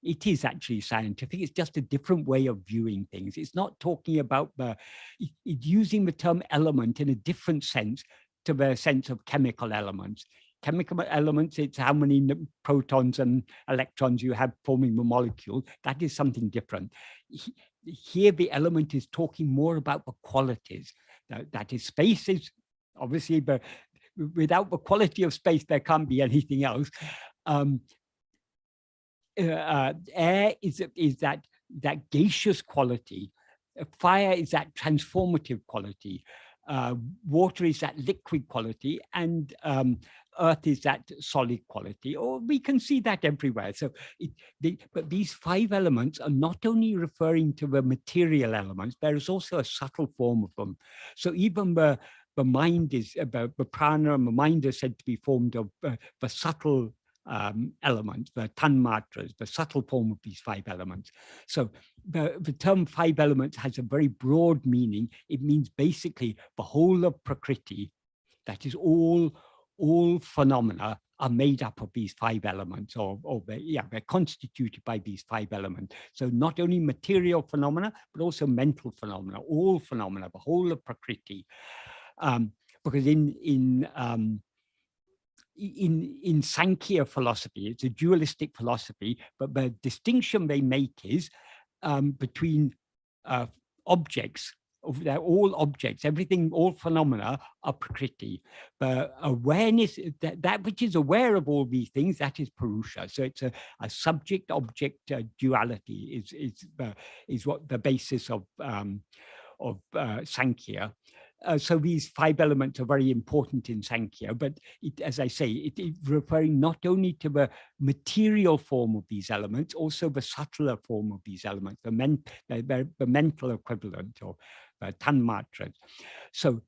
It is actually scientific. It's just a different way of viewing things. It's not talking about it's using the term element in a different sense to the sense of chemical elements. Chemical elements, it's how many protons and electrons you have forming the molecule. That is something different. Here, the element is talking more about the qualities. That is, space is obviously, but without the quality of space, there can't be anything else. Air is that gaseous quality. Fire is that transformative quality. Water is that liquid quality, and earth is that solid quality. Or we can see that everywhere. So, but these 5 elements are not only referring to the material elements, there is also a subtle form of them. So even the mind is, the prana and the mind is said to be formed of the subtle elements, the tanmatras, the subtle form of these 5 elements. So the term 5 elements has a very broad meaning. It means basically the whole of Prakriti, that is all phenomena are made up of these 5 elements, or they're constituted by these 5 elements. So not only material phenomena, but also mental phenomena, all phenomena, the whole of Prakriti. Because in Sankhya philosophy, it's a dualistic philosophy, but the distinction they make is between objects. They're all objects, everything, all phenomena are Prakriti. But awareness, that which is aware of all these things, that is Purusha. So it's a subject-object duality is what the basis of Sankhya. So these 5 elements are very important in Sankhya, but as I say, it is referring not only to the material form of these elements, also the subtler form of these elements, the mental equivalent, or tanmatras. So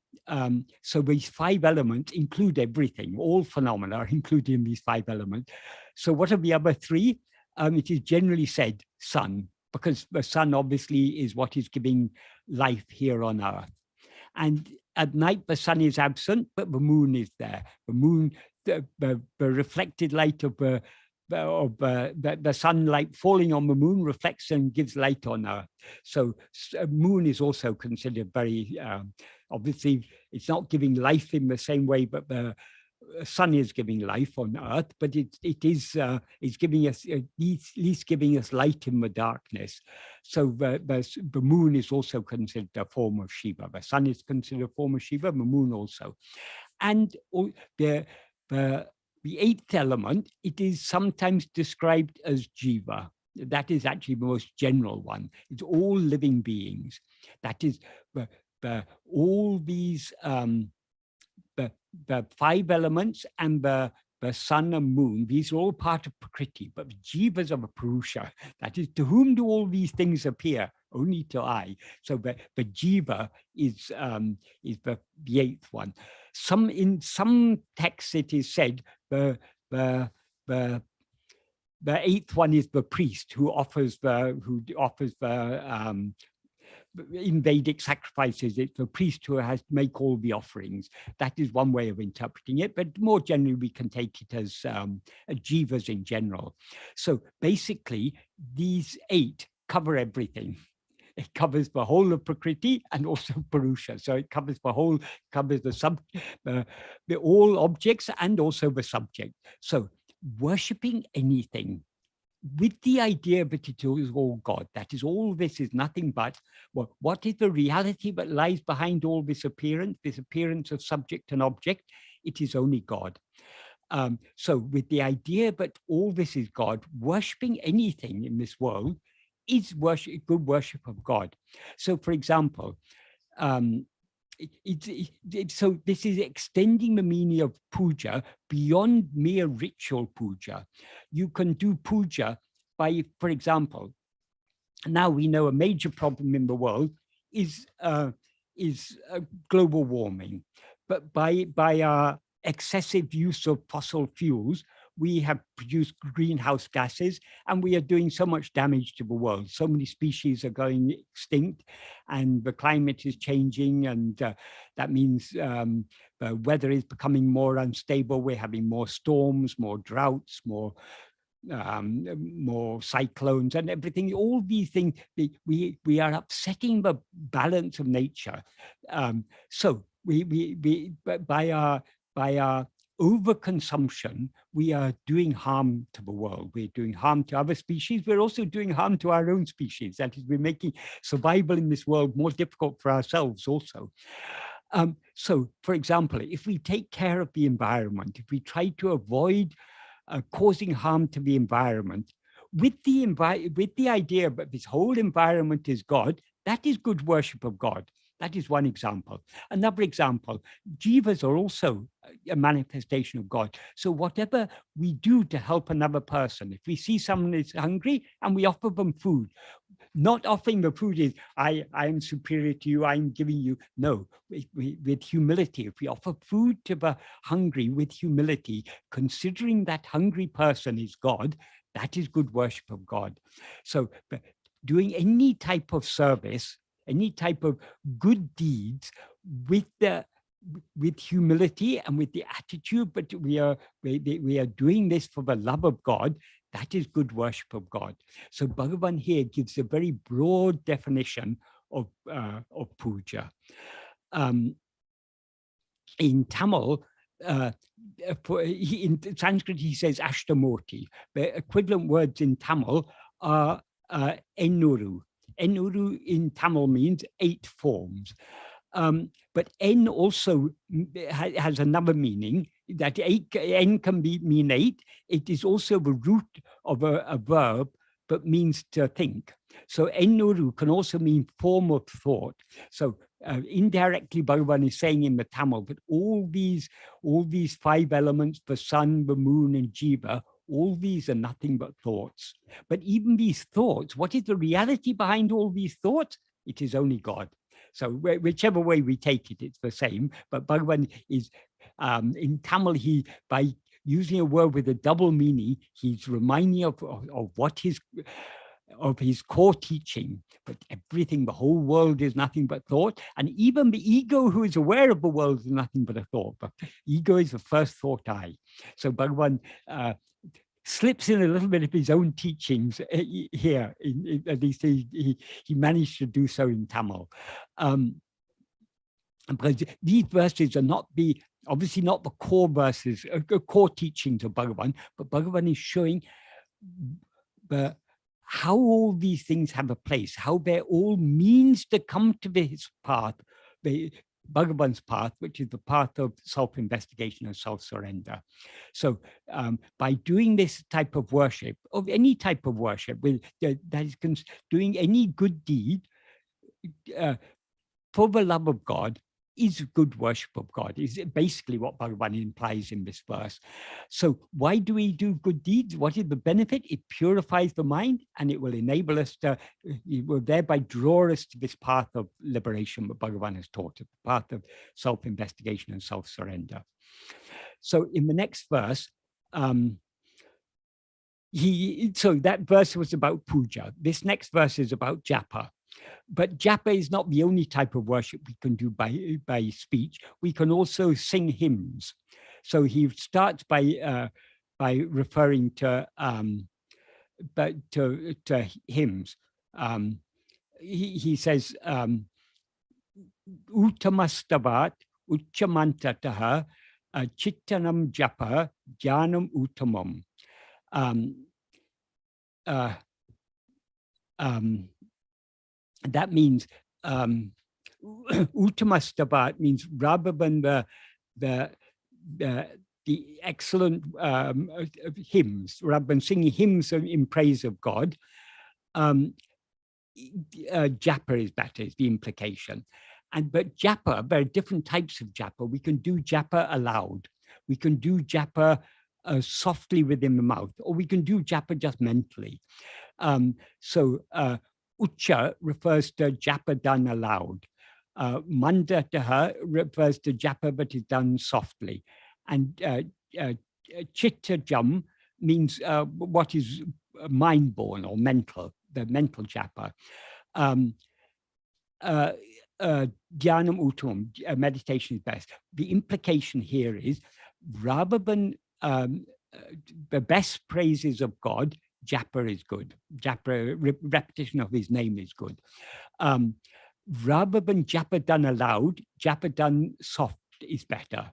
these 5 elements include everything. All phenomena are included in these 5 elements. So what are the other 3? It is generally said sun, because the sun obviously is what is giving life here on earth. And at night, the sun is absent, but the moon is there. The moon, the reflected light of the sunlight falling on the moon reflects and gives light on Earth. So moon is also considered very, obviously, it's not giving life in the same way, but the sun is giving life on Earth, but it's giving us, at least giving us light in the darkness. So the moon is also considered a form of Shiva. The sun is considered a form of Shiva, the moon also. And the 8th element, it is sometimes described as Jiva. That is actually the most general one. It's all living beings. That is all these the 5 elements and the sun and moon, these are all part of Prakriti, but the jivas of a Purusha, that is, to whom do all these things appear? Only to I. So the jiva is the 8th one. In some texts it is said the 8th one is the priest who offers in Vedic sacrifices. It's the priest who has to make all the offerings. That is one way of interpreting it, but more generally we can take it as jivas in general. So basically these 8 cover everything. It covers the whole of Prakriti and also Purusha. So it covers the whole, covers the all objects and also the subject. So worshipping anything with the idea that it is all God, that is, all this is nothing but, well, what is the reality that lies behind all this appearance of subject and object? It is only God. So with the idea that all this is God, worshipping anything in this world is good worship of God. So for example, so this is extending the meaning of puja beyond mere ritual puja. You can do puja by, for example, now we know a major problem in the world is global warming, but by our excessive use of fossil fuels, we have produced greenhouse gases, and we are doing so much damage to the world. So many species are going extinct, and the climate is changing, and that means the weather is becoming more unstable. We're having more storms, more droughts, more cyclones and everything. All these things, we are upsetting the balance of nature. So by our overconsumption, we are doing harm to the world. We're doing harm to other species. We're also doing harm to our own species. That is, we're making survival in this world more difficult for ourselves also. So, for example, if we take care of the environment, if we try to avoid causing harm to the environment, with the idea that this whole environment is God, that is good worship of God. That is one example. Another example, jivas are also a manifestation of God. So whatever we do to help another person, if we see someone is hungry and we offer them food, not offering the food is, I am superior to you, I'm giving you. No, with humility. If we offer food to the hungry with humility, considering that hungry person is God, that is good worship of God. So doing any type of service, any type of good deeds with humility and with the attitude, but we are doing this for the love of God, that is good worship of God. So Bhagavan here gives a very broad definition of puja. In Tamil, in Sanskrit, he says Ashtamurti. The equivalent words in Tamil are Ennuru. Ennuru in Tamil means 8 forms. But N also has another meaning, that N can mean 8. It is also the root of a verb, but means to think. So Ennuru can also mean form of thought. So indirectly, Bhagavan is saying in the Tamil that all these 5 elements, the sun, the moon, and jiva, all these are nothing but thoughts. But even these thoughts, what is the reality behind all these thoughts? It is only God. So whichever way we take it, it's the same. But Bhagavan is, in Tamil, by using a word with a double meaning, he's reminding of what his core teaching, but everything, the whole world is nothing but thought. And even the ego who is aware of the world is nothing but a thought. But ego is the first thought I. So Bhagavan slips in a little bit of his own teachings here. At least he managed to do so in Tamil. Because these verses are obviously not the core verses, core teachings of Bhagavan, but Bhagavan is showing how all these things have a place, how they're all means to come to his path, Bhagavan's path, which is the path of self-investigation and self-surrender. So by doing this type of worship, of any type of worship, that is doing any good deed for the love of God, is good worship of God, is basically what Bhagavan implies in this verse. So why do we do good deeds? What is the benefit? It purifies the mind, and it will enable us it will thereby draw us to this path of liberation that Bhagavan has taught, the path of self-investigation and self-surrender. So in the next verse, so that verse was about puja. This next verse is about japa. But japa is not the only type of worship we can do by speech. We can also sing hymns. So he starts by referring to hymns. He says, Uttamastavat uchamantataha chittanam japa jnanam uttamam. That means Uttamastavat means rather than the the excellent hymns, rather than singing hymns in praise of God, japa is better, is the implication. But japa, there are different types of japa. We can do japa aloud. We can do japa softly within the mouth, or we can do japa just mentally. Ucha refers to japa done aloud. Mandataha refers to japa but is done softly. And chitta jam means what is mind-born or mental, the mental japa. Dhyanam uttam, meditation is best. The implication here is, rather than the best praises of God, japa is good. Japa, repetition of his name is good. Rather than japa done aloud, japa done soft is better.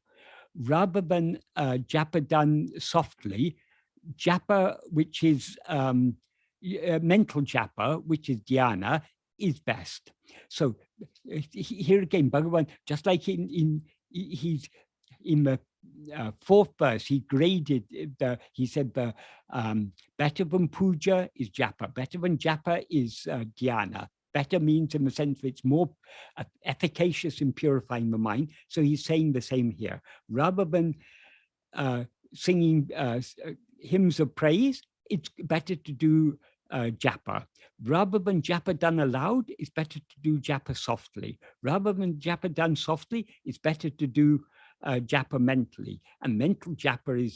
Rather than japa done softly, japa, which is mental japa, which is dhyana, is best. So here again, Bhagavan, just like he's in the fourth verse, he graded he said the better than puja is japa, better than japa is dhyana. Better means in the sense that it's more efficacious in purifying the mind. So he's saying the same here. Rather than singing hymns of praise, it's better to do japa. Rather than japa done aloud, it's better to do japa softly. Rather than japa done softly, it's better to do japa mentally. And mental japa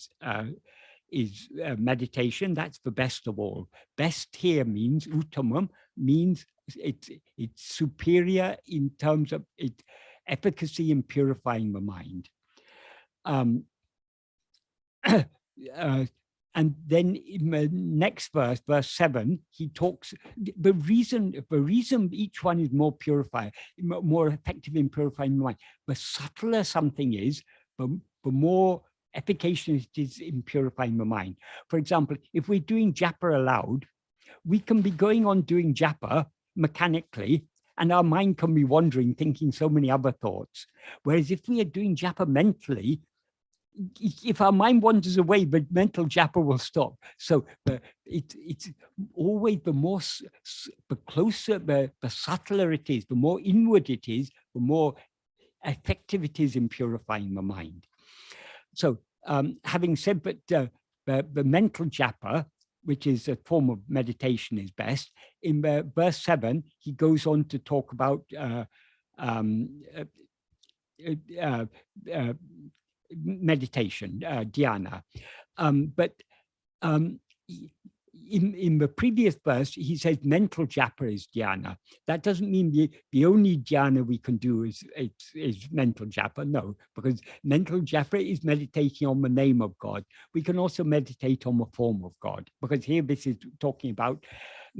is meditation. That's the best of all. Best here means uttamam, means it's superior in terms of its efficacy in purifying the mind. And then in the next verse, verse 7, he talks the reason each one is more purified, more effective in purifying the mind. The subtler something is, the more efficacious it is in purifying the mind. For example, if we're doing japa aloud, we can be going on doing japa mechanically, and our mind can be wandering, thinking so many other thoughts. Whereas if we are doing japa mentally, if our mind wanders away, the mental japa will stop. So it's always the closer, the subtler it is, the more inward it is, the more effective it is in purifying the mind. So having said that the mental japa, which is a form of meditation, is best, in verse 7, he goes on to talk about meditation, dhyana. But in the previous verse, he says mental japa is dhyana. That doesn't mean the only dhyana we can do is mental japa. No, because mental japa is meditating on the name of God. We can also meditate on the form of God, because here this is talking about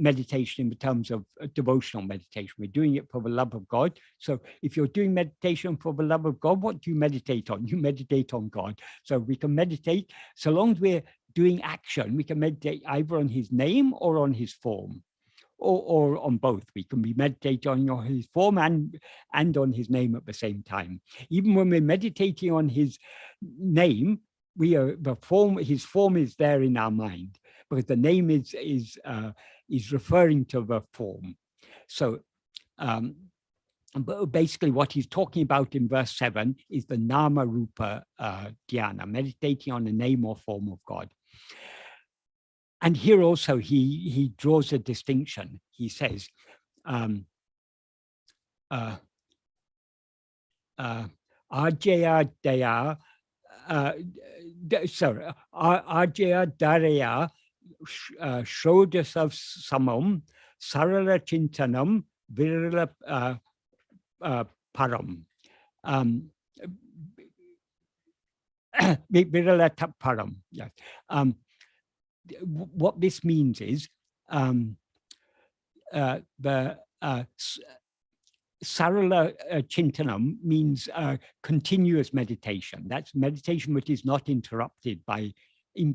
meditation in the terms of devotional meditation. We're doing it for the love of God. So if you're doing meditation for the love of God, what do you meditate on? You meditate on God. So we can meditate, so long as we're doing action, we can meditate either on his name or on his form, or on both. We can be meditating on his form and on his name at the same time. Even when we're meditating on his name, his form is there in our mind, because the name is referring to the form. So basically what he's talking about in verse 7 is the nama rupa dhyana, meditating on the name or form of God. And here also he draws a distinction. He says, Ajaya daya, Ajaya daraya Shrodasav samam sarala chintanam virala param. Virala param. Yes. What this means is the sarala chintanam means continuous meditation. That's meditation which is not interrupted by the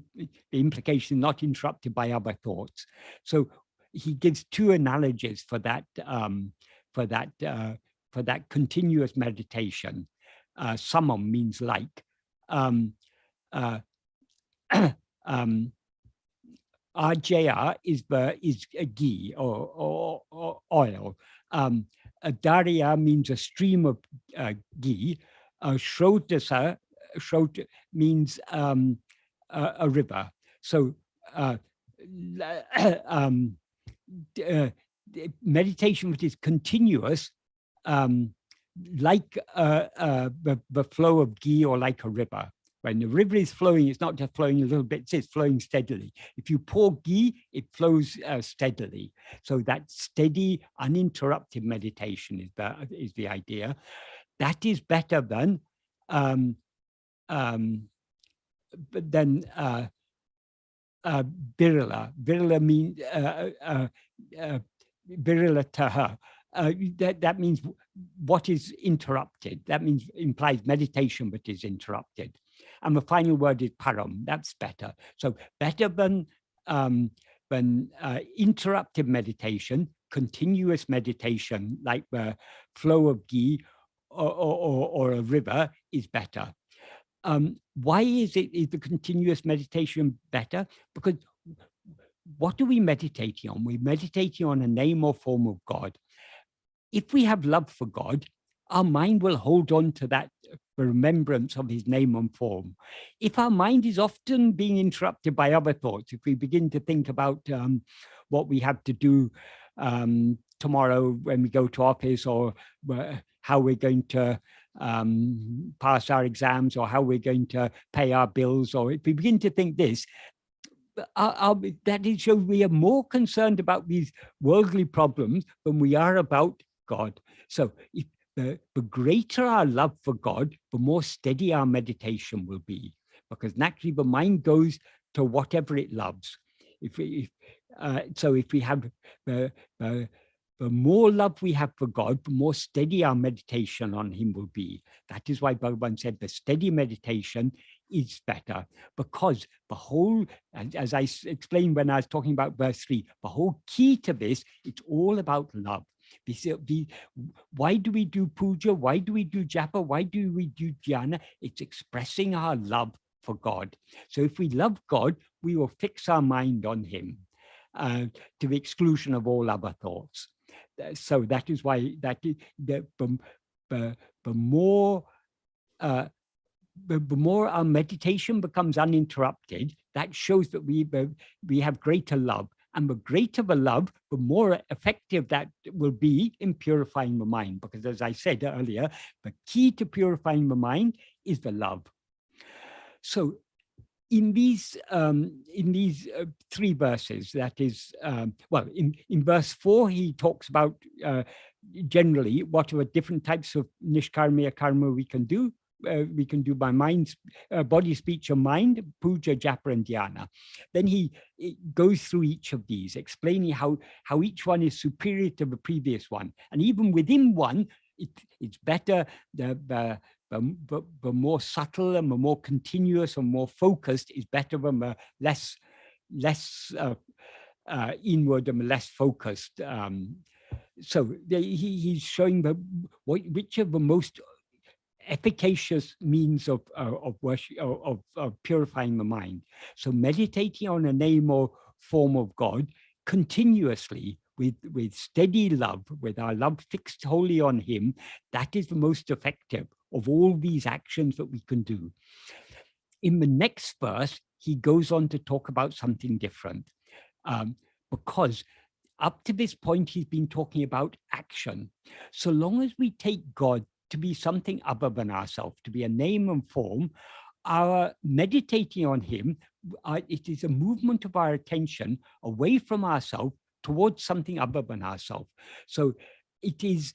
implication, not interrupted by other thoughts. So he gives two analogies for that continuous meditation. Samam means like. uh, RJR is a ghee or oil. Darya means a stream of ghee. Shrotasa means a river. So meditation which is continuous, like the flow of ghee or like a river. When the river is flowing, it's not just flowing a little bit, it's flowing steadily. If you pour ghee, it flows steadily. So that steady, uninterrupted meditation is the idea. That is better than birila. Birila means birila taha. That means what is interrupted. That means implies meditation, but is interrupted. And the final word is param. That's better. So better than interrupted meditation, continuous meditation, like the flow of ghee or a river, is better. Why is the continuous meditation better? Because what are we meditating on? We're meditating on a name or form of God. If we have love for God, our mind will hold on to that remembrance of his name and form. If our mind is often being interrupted by other thoughts, if we begin to think about what we have to do tomorrow when we go to office, or how we're going to pass our exams, or how we're going to pay our bills, or if we begin to think this, that is shows we are more concerned about these worldly problems than we are about God. So if the greater our love for God, the more steady our meditation will be, because naturally the mind goes to whatever it loves. So if we have the more love we have for God, the more steady our meditation on him will be. That is why Bhagavan said the steady meditation is better, because the whole, as I explained when I was talking about verse 3, the whole key to this, it's all about love. Why do we do puja? Why do we do japa? Why do we do dhyana? It's expressing our love for God. So if we love God, we will fix our mind on him to the exclusion of all other thoughts. So that is why the more our meditation becomes uninterrupted, that shows that we have greater love. And the greater the love, the more effective that will be in purifying the mind. Because as I said earlier, the key to purifying the mind is the love. So in these three verses, that is, well, in verse 4, he talks about generally what are the different types of nishkarmiya karma we can do. We can do by mind, body, speech, and mind, puja, japa, and dhyana. Then he goes through each of these, explaining how each one is superior to the previous one. And even within one, it's better, the more subtle and the more continuous and more focused is better than the less inward and less focused. So he's showing which of the most efficacious means of worship, of purifying the mind. So meditating on a name or form of God continuously with steady love, with our love fixed wholly on him, that is the most effective of all these actions that we can do. In the next verse, he goes on to talk about something different, because up to this point, he's been talking about action. So long as we take God to be something other than ourselves, to be a name and form, our meditating on him, it is a movement of our attention away from ourselves towards something other than ourselves. So it is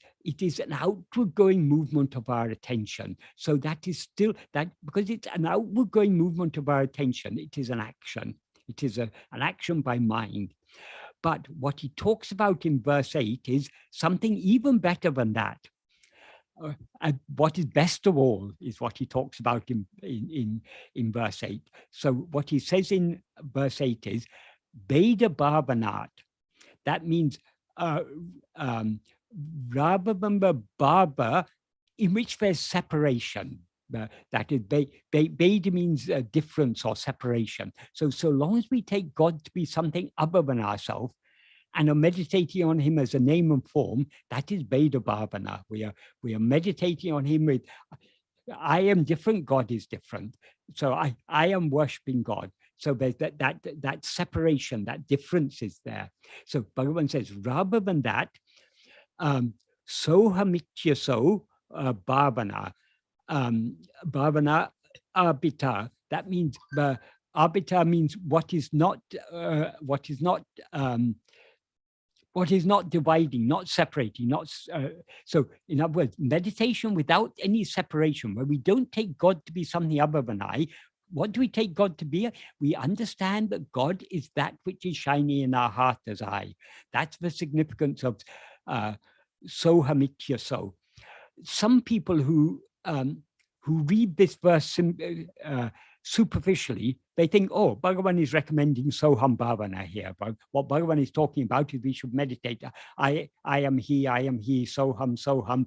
an outward going movement of our attention. So that is still that, because it's an outward going movement of our attention, it is an action. It is an action by mind. But what he talks about in verse 8 is something even better than that. And what is best of all is what he talks about in verse 8. So what he says in verse 8 is Veda Bhavanat. That means rather than the bhava in which there's separation. That is, Veda means difference or separation. So long as we take God to be something other than ourselves, and are meditating on him as a name and form, that is Veda Bhavana. We are meditating on him with, I am different, God is different. So I am worshipping God. So there's that separation, that difference is there. So Bhagavan says, rather than that, sohamitya so bhavana, bhavana arbita. That means arbita means what is not dividing, not separating, so in other words, meditation without any separation, where we don't take God to be something other than I. What do we take God to be? We understand that God is that which is shining in our heart as I. That's the significance of sohamitya so. Some people who read this verse superficially, they think, oh, Bhagavan is recommending Soham Bhavana here. But what Bhagavan is talking about is we should meditate. I am he, Soham, Soham.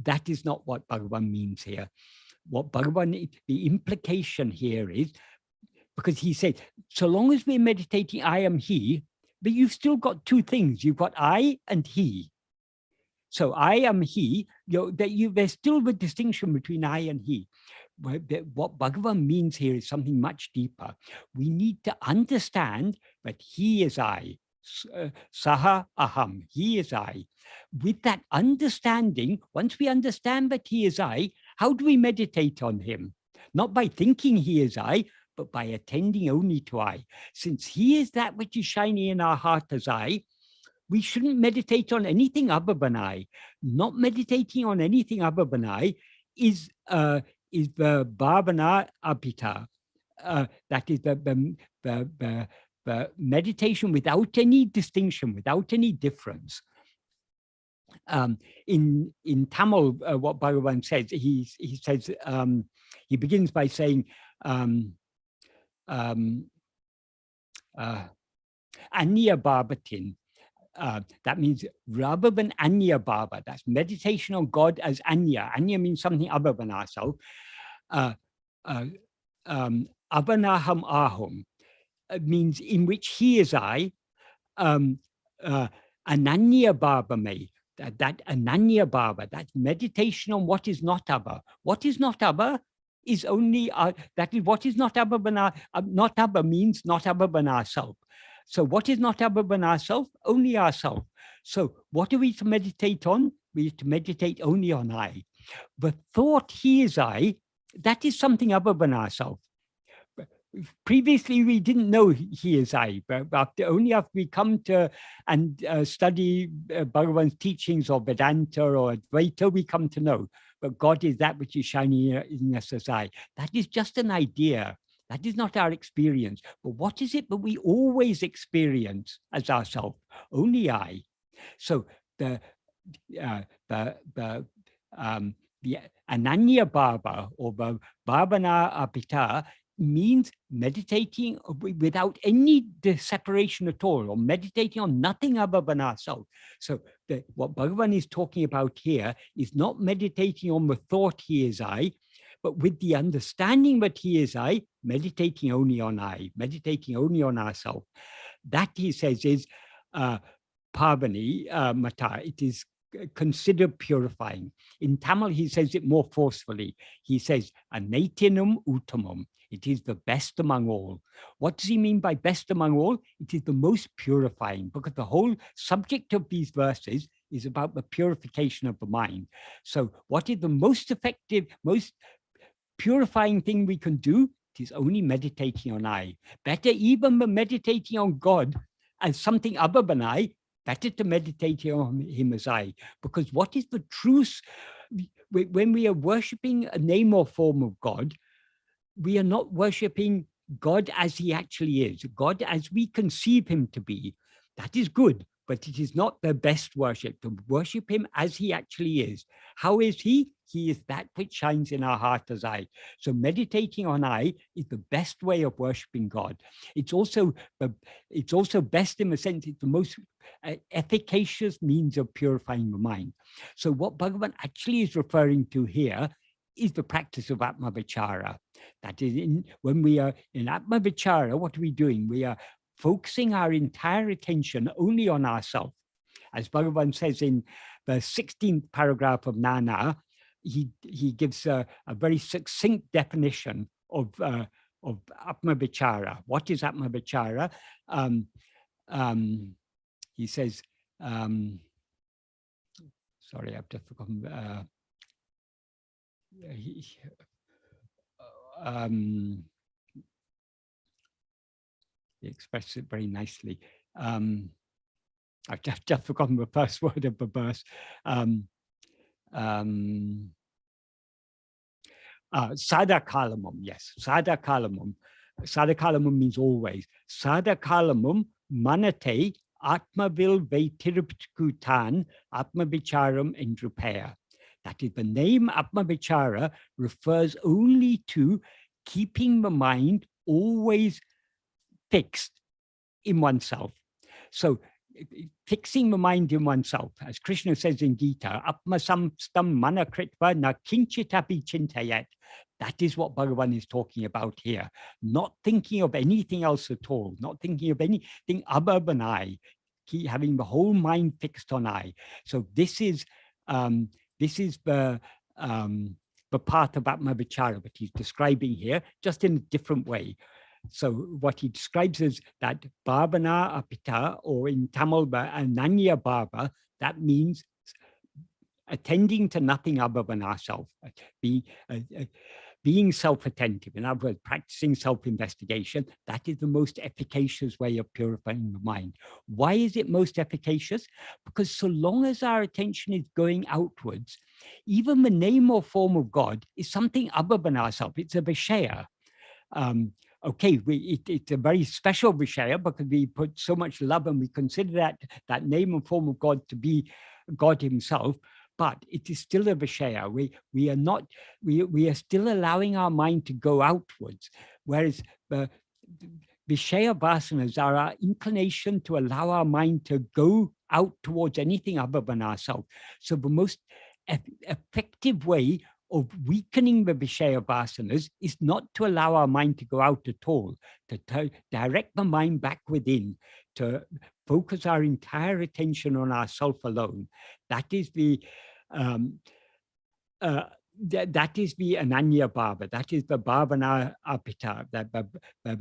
That is not what Bhagavan means here. What Bhagavan, the implication here is, because he said, so long as we're meditating I am he, but you've still got two things. You've got I and he. So I am he, there's still the distinction between I and he. What Bhagavan means here is something much deeper. We need to understand that he is I, saha aham, he is I. With that understanding, once we understand that he is I, how do we meditate on him? Not by thinking he is I, but by attending only to I. Since he is that which is shining in our heart as I, we shouldn't meditate on anything other than I. Not meditating on anything other than I is the bhavana abhita. That is the meditation without any distinction, without any difference. In Tamil, what Bhagavan says, he says, he begins by saying, Anya Bhavatin. That means rather than Anya Bhava, that's meditation on God as Anya. Anya means something other than ourselves. Avanaham Ahum means in which he is I. Ananya Bhava me. That Ananya Bhava, that's meditation on what is not other. What is not other is only, that is what is not other than not other means not other than ourselves. So what is not other than ourselves? Only ourselves. So what are we to meditate on? We are to meditate only on I. The thought he is I, that is something other than ourselves. Previously, we didn't know he is I, but only after we come to and study Bhagavan's teachings or Vedanta or Advaita, we come to know. But God is that which is shining in us as I. That is just an idea. That is not our experience. But what is it that we always experience as ourselves? Only I. So the Ananya Bhava or the Bhavana Apita means meditating without any separation at all, or meditating on nothing other than ourselves. So what Bhagavan is talking about here is not meditating on the thought he is I, but with the understanding that he is I, meditating only on I, meditating only on ourselves. That, he says, is Pavani Mata. It is considered purifying. In Tamil, he says it more forcefully. He says, Anaitinum Uttamam. It is the best among all. What does he mean by best among all? It is the most purifying, because the whole subject of these verses is about the purification of the mind. So what is the most effective, most purifying thing we can do? It is only meditating on I. Better even than meditating on God as something other than I, better to meditate on him as I. Because what is the truth? When we are worshipping a name or form of God, we are not worshipping God as he actually is, God as we conceive him to be. That is good, but it is not the best worship, to worship him as he actually is. How is he? He is that which shines in our heart as I. So meditating on I is the best way of worshiping God. It's also best in the sense it's the most efficacious means of purifying the mind. So what Bhagavan actually is referring to here is the practice of Atma-vichara. That is, when we are in Atma-vichara, what are we doing? We are focusing our entire attention only on ourselves. As Bhagavan says in the 16th paragraph of Nana, he gives a very succinct definition of Atma-vichara. What is Atma-vichara? He says, sorry, I've just forgotten. He expresses it very nicely. I've just forgotten the first word of the verse. Sadakalamum, yes, sadakalamum. Sadakalamum means always. Sadakalamum manate atmavil vetirupkutan atmavicharam indrupaya. That is, the name Atma-vichara refers only to keeping the mind always fixed in oneself. So fixing the mind in oneself, as Krishna says in Gita, Atma samstam manakritva na kinchitapi chintayat. That is what Bhagavan is talking about here. Not thinking of anything else at all, not thinking of anything other than I, having the whole mind fixed on I. So this is the path of Atma-vichara that he's describing here, just in a different way. So what he describes is that bhavana apita, or in Tamil, ananya bhava, that means attending to nothing other than ourselves, being self-attentive. In other words, practicing self-investigation. That is the most efficacious way of purifying the mind. Why is it most efficacious? Because so long as our attention is going outwards, even the name or form of God is something other than ourselves. It's a vishaya. Okay, it's a very special vishaya because we put so much love and we consider that name and form of God to be God himself, but it is still a vishaya. We are still allowing our mind to go outwards, whereas the vishaya vasanas are our inclination to allow our mind to go out towards anything other than ourselves. So the most effective way of weakening the vishaya vasanas is not to allow our mind to go out at all, to direct the mind back within, to focus our entire attention on ourself alone. That is the ananya bhava, that is the bhavana apita, the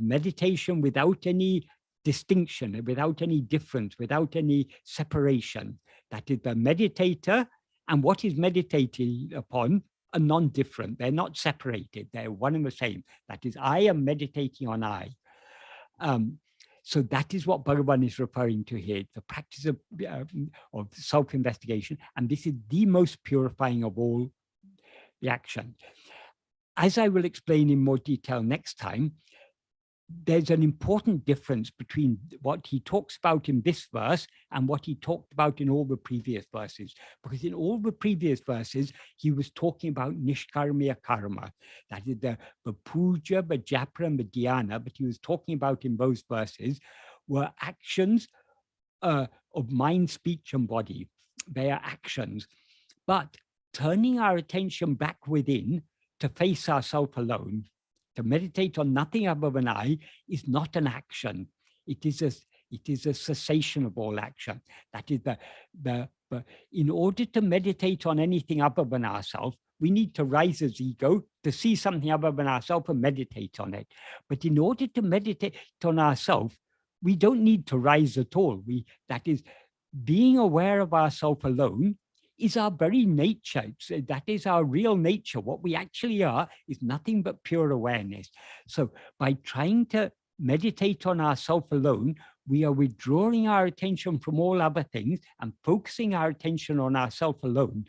meditation without any distinction, without any difference, without any separation. That is the meditator, and what is meditated upon are non-different. They're not separated. They're one and the same. That is, I am meditating on I. So that is what Bhagavan is referring to here, the practice of self-investigation. And this is the most purifying of all the action. As I will explain in more detail next time, there's an important difference between what he talks about in this verse and what he talked about in all the previous verses. Because in all the previous verses, he was talking about nishkarmiya karma. That is the puja, the japa, and the dhyana, but he was talking about in those verses were actions of mind, speech, and body. They are actions. But turning our attention back within to face ourselves alone, to meditate on nothing other than I, is not an action. It is a cessation of all action. That is in order to meditate on anything other than ourselves, we need to rise as ego to see something other than ourselves and meditate on it. But in order to meditate on ourselves, we don't need to rise at all. That is, being aware of ourselves alone is our very nature. That is our real nature. What we actually are is nothing but pure awareness. So by trying to meditate on ourselves alone, we are withdrawing our attention from all other things and focusing our attention on ourselves alone.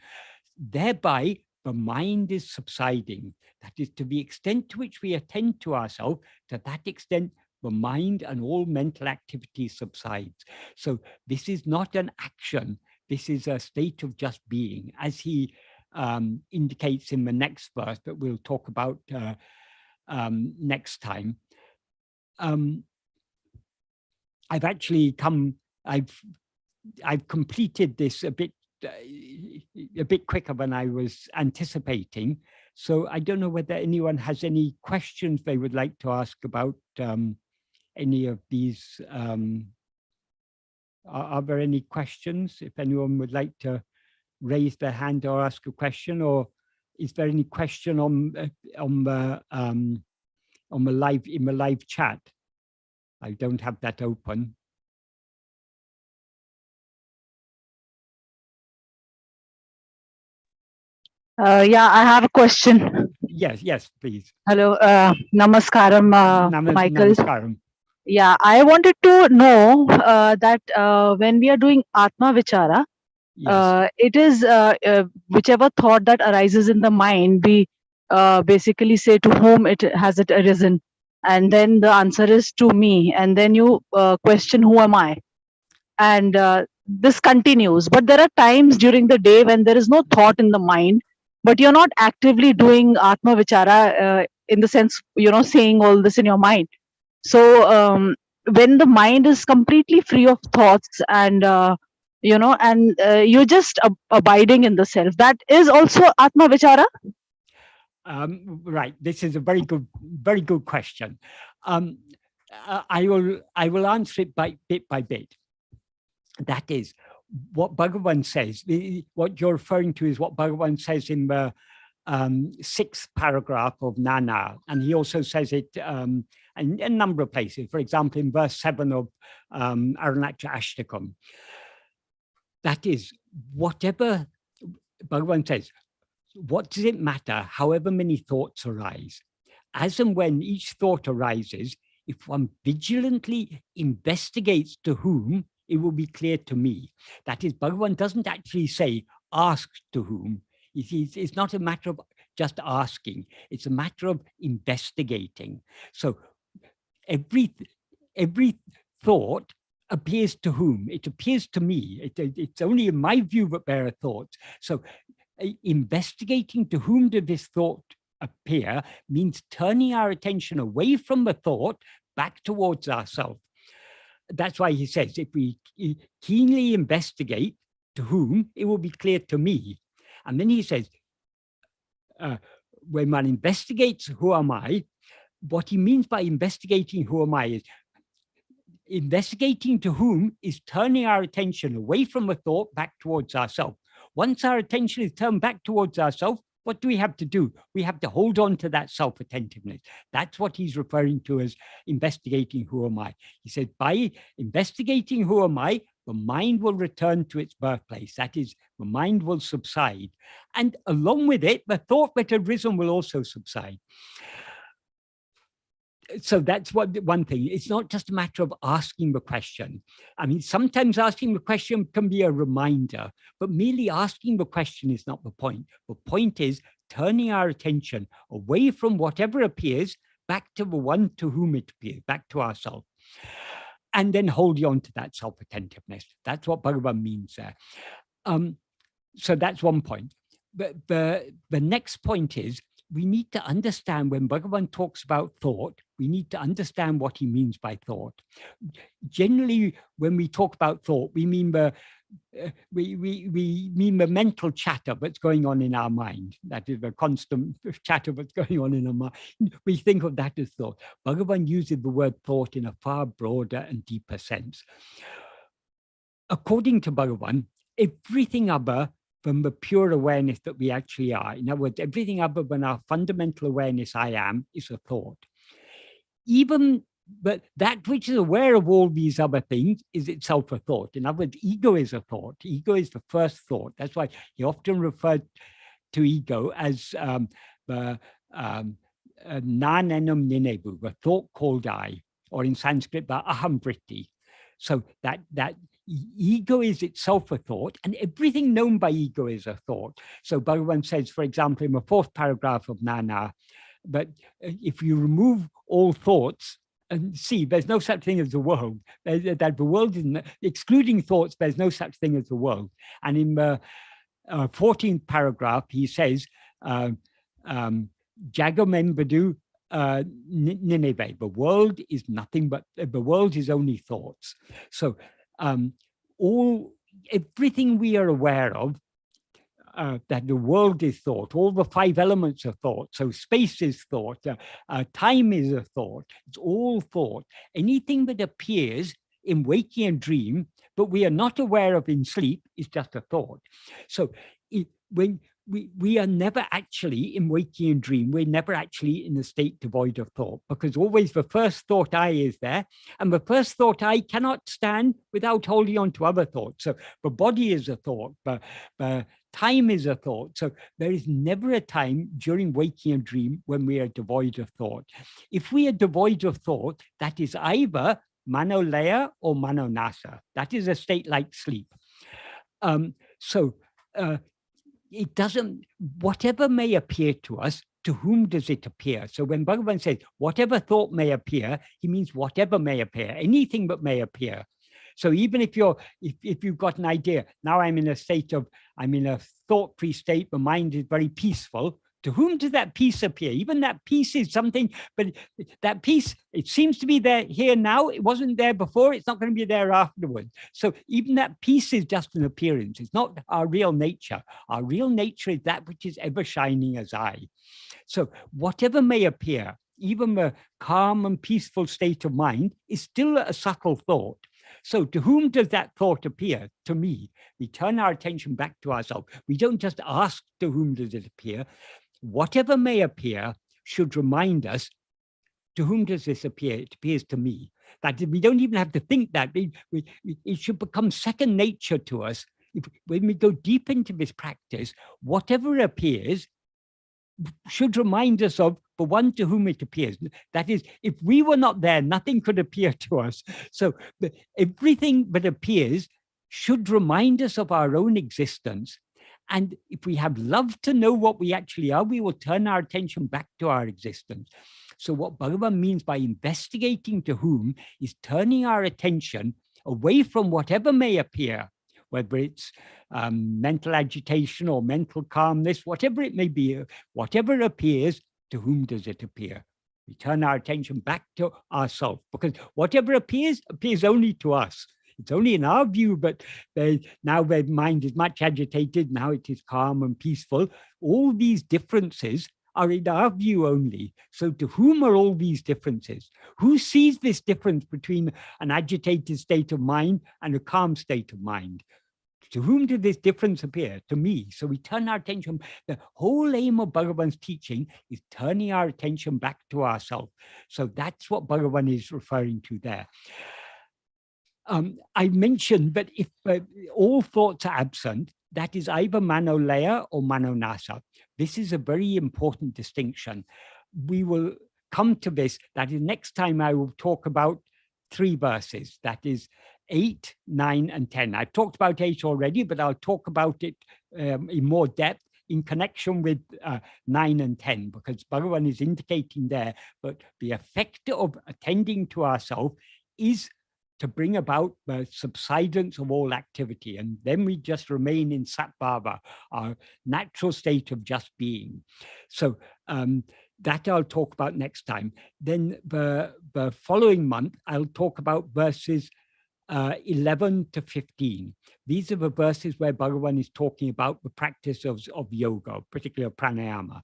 Thereby, the mind is subsiding. That is, to the extent to which we attend to ourselves, to that extent, the mind and all mental activity subsides. So this is not an action. This is a state of just being, as he indicates in the next verse that we'll talk about next time. I've actually I've completed this a bit quicker than I was anticipating. So I don't know whether anyone has any questions they would like to ask about any of these. Are there any questions? If anyone would like to raise their hand or ask a question, or is there any question on the live, in the live chat? I don't have that open.
Yeah, I have a question.
Yes, please.
Hello, Namaskaram, Michael.
Namaskaram.
Yeah, I wanted to know that when we are doing Atma Vichara,
Yes.
it is whichever thought that arises in the mind, we basically say to whom it has it arisen, and then the answer is to me, and then you question who am I, and this continues. But there are times during the day when there is no thought in the mind, but you're not actively doing Atma Vichara in the sense, saying all this in your mind. So when the mind is completely free of thoughts, and you're just abiding in the self, that is also Atma Vichara.
Right. This is a very good question. I will answer it bit by bit. That is what Bhagavan says. What you're referring to is what Bhagavan says in the 6th paragraph of Nana, and he also says it in a number of places. For example, in verse 7 of Arunachal Ashtakam. That is, whatever Bhagavan says, what does it matter however many thoughts arise? As and when each thought arises, if one vigilantly investigates to whom, it will be clear to me. That is, Bhagavan doesn't actually say, ask to whom. It's not a matter of just asking. It's a matter of investigating. So every thought appears to whom? It appears to me. It's only in my view that there are thoughts. So investigating to whom did this thought appear means turning our attention away from the thought back towards ourselves. That's why he says, if we keenly investigate to whom, it will be clear to me. And then he says, when one investigates who am I, what he means by investigating who am I is investigating to whom is turning our attention away from the thought back towards ourselves. Once our attention is turned back towards ourselves, what do we have to do? We have to hold on to that self-attentiveness. That's what he's referring to as investigating who am I. He said, by investigating who am I, the mind will return to its birthplace. That is, the mind will subside. And along with it, the thought that had risen will also subside. So that's one thing. It's not just a matter of asking the question. I mean, sometimes asking the question can be a reminder, but merely asking the question is not the point. The point is turning our attention away from whatever appears back to the one to whom it appears, back to ourselves. And then holding on to that self-attentiveness. That's what Bhagavan means there. So that's one point. But the next point is, we need to understand when Bhagavan talks about thought, we need to understand what he means by thought. Generally, when we talk about thought, we mean the mental chatter that's going on in our mind. That is the constant chatter that's going on in our mind. We think of that as thought. Bhagavan uses the word thought in a far broader and deeper sense. According to Bhagavan, everything other from the pure awareness that we actually are. In other words, everything other than our fundamental awareness, I am, is a thought. But that which is aware of all these other things is itself a thought. In other words, ego is a thought. Ego is the first thought. That's why he often referred to ego as the nanenam ninebu, the thought called I, or in Sanskrit, the aham vritti. So that ego is itself a thought, and everything known by ego is a thought. So Bhagavan says, for example, in the 4th paragraph of Nana, but if you remove all thoughts, and see, there's no such thing as the world. That the world is excluding thoughts. There's no such thing as the world. And in the 14th paragraph, he says, Jagamembadu Nineveh. The world is nothing but the world is only thoughts. So everything we are aware of that the world is thought, all the 5 elements are thought. So space is thought, time is a thought, it's all thought. Anything that appears in waking and dream, but we are not aware of in sleep, is just a thought. So when we are never actually in waking and dream, we're never actually in a state devoid of thought, because always the first thought I is there, and the first thought I cannot stand without holding on to other thoughts. So the body is a thought, but time is a thought. So there is never a time during waking and dream when we are devoid of thought. If we are devoid of thought, that is either manolaya or manonasa. That is a state like sleep. It doesn't, whatever may appear to us, to whom does it appear? So when Bhagavan says, whatever thought may appear, he means whatever may appear, anything that may appear. So even if you've got an idea, now I'm in a thought-free state, the mind is very peaceful, to whom does that peace appear? Even that peace is something, but that peace, it seems to be there here now. It wasn't there before. It's not going to be there afterwards. So even that peace is just an appearance. It's not our real nature. Our real nature is that which is ever shining as I. So whatever may appear, even a calm and peaceful state of mind is still a subtle thought. So to whom does that thought appear? To me. We turn our attention back to ourselves. We don't just ask to whom does it appear. Whatever may appear should remind us, to whom does this appear? It appears to me. That we don't even have to think that. It should become second nature to us. When we go deep into this practice, whatever appears should remind us of the one to whom it appears. That is, if we were not there, nothing could appear to us. So everything that appears should remind us of our own existence. And if we have love to know what we actually are, we will turn our attention back to our existence. So what Bhagavan means by investigating to whom is turning our attention away from whatever may appear, whether it's mental agitation or mental calmness, whatever it may be, whatever appears, to whom does it appear? We turn our attention back to ourselves, because whatever appears only to us. It's only in our view, but now their mind is much agitated, now it is calm and peaceful. All these differences are in our view only. So to whom are all these differences? Who sees this difference between an agitated state of mind and a calm state of mind? To whom did this difference appear? To me. So we turn our attention. The whole aim of Bhagavan's teaching is turning our attention back to ourselves. So that's what Bhagavan is referring to there. I mentioned that if all thoughts are absent, that is either manolaya or manonasa. This is a very important distinction. We will come to this. That is, next time I will talk about 3 verses. That is 8, 9, and 10. I've talked about 8 already, but I'll talk about it in more depth in connection with 9 and 10, because Bhagavan is indicating there that the effect of attending to ourselves is to bring about the subsidence of all activity. And then we just remain in Satbhava, our natural state of just being. So that I'll talk about next time. Then the following month, I'll talk about verses 11 to 15. These are the verses where Bhagavan is talking about the practice of yoga, particularly of pranayama.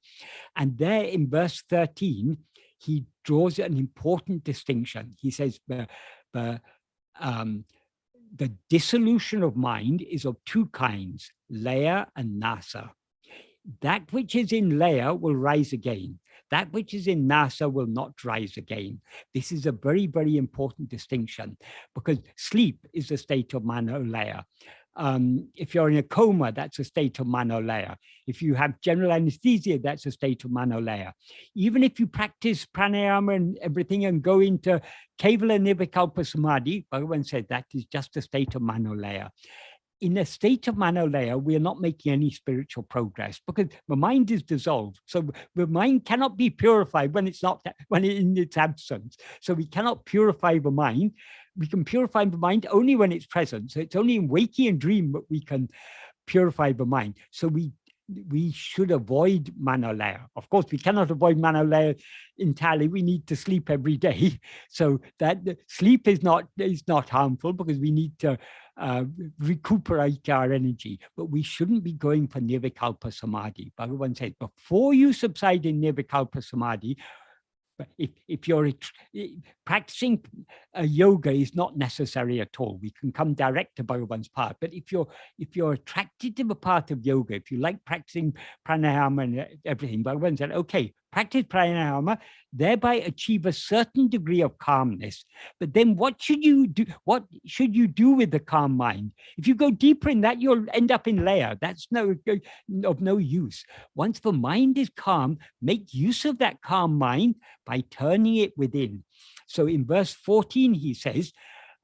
And there in verse 13, he draws an important distinction. He says the dissolution of mind is of 2 kinds, laya and nasa. That which is in laya will rise again. That which is in nasa will not rise again. This is a very, very important distinction, because sleep is a state of manolaya. If you're in a coma, that's a state of manolaya. If you have general anesthesia, that's a state of manolaya. Even if you practice pranayama and everything and go into kevala nirvikalpa samadhi, Bhagavan said that is just a state of manolaya. In a state of manolaya, we are not making any spiritual progress, because the mind is dissolved. So the mind cannot be purified when it's not, when in its absence. So we cannot purify the mind. We can purify the mind only when it's present. So it's only in waking and dream that we can purify the mind. So we we should avoid manolaya. Of course, we cannot avoid manolaya entirely. We need to sleep every day. So that sleep is not harmful because we need to recuperate our energy. But we shouldn't be going for nirvikalpa samadhi. Bhagavan says, before you subside in nirvikalpa samadhi, if you're practicing yoga is not necessary at all. We can come direct to Bhagavan's path. But if you're attracted to the path of yoga, if you like practicing pranayama and everything, Bhagavan said, okay, practice pranayama, thereby achieve a certain degree of calmness. But then what should you do? What should you do with the calm mind? If you go deeper in that, you'll end up in laya. That's of no use. Once the mind is calm, make use of that calm mind by turning it within. So in verse 14, he says,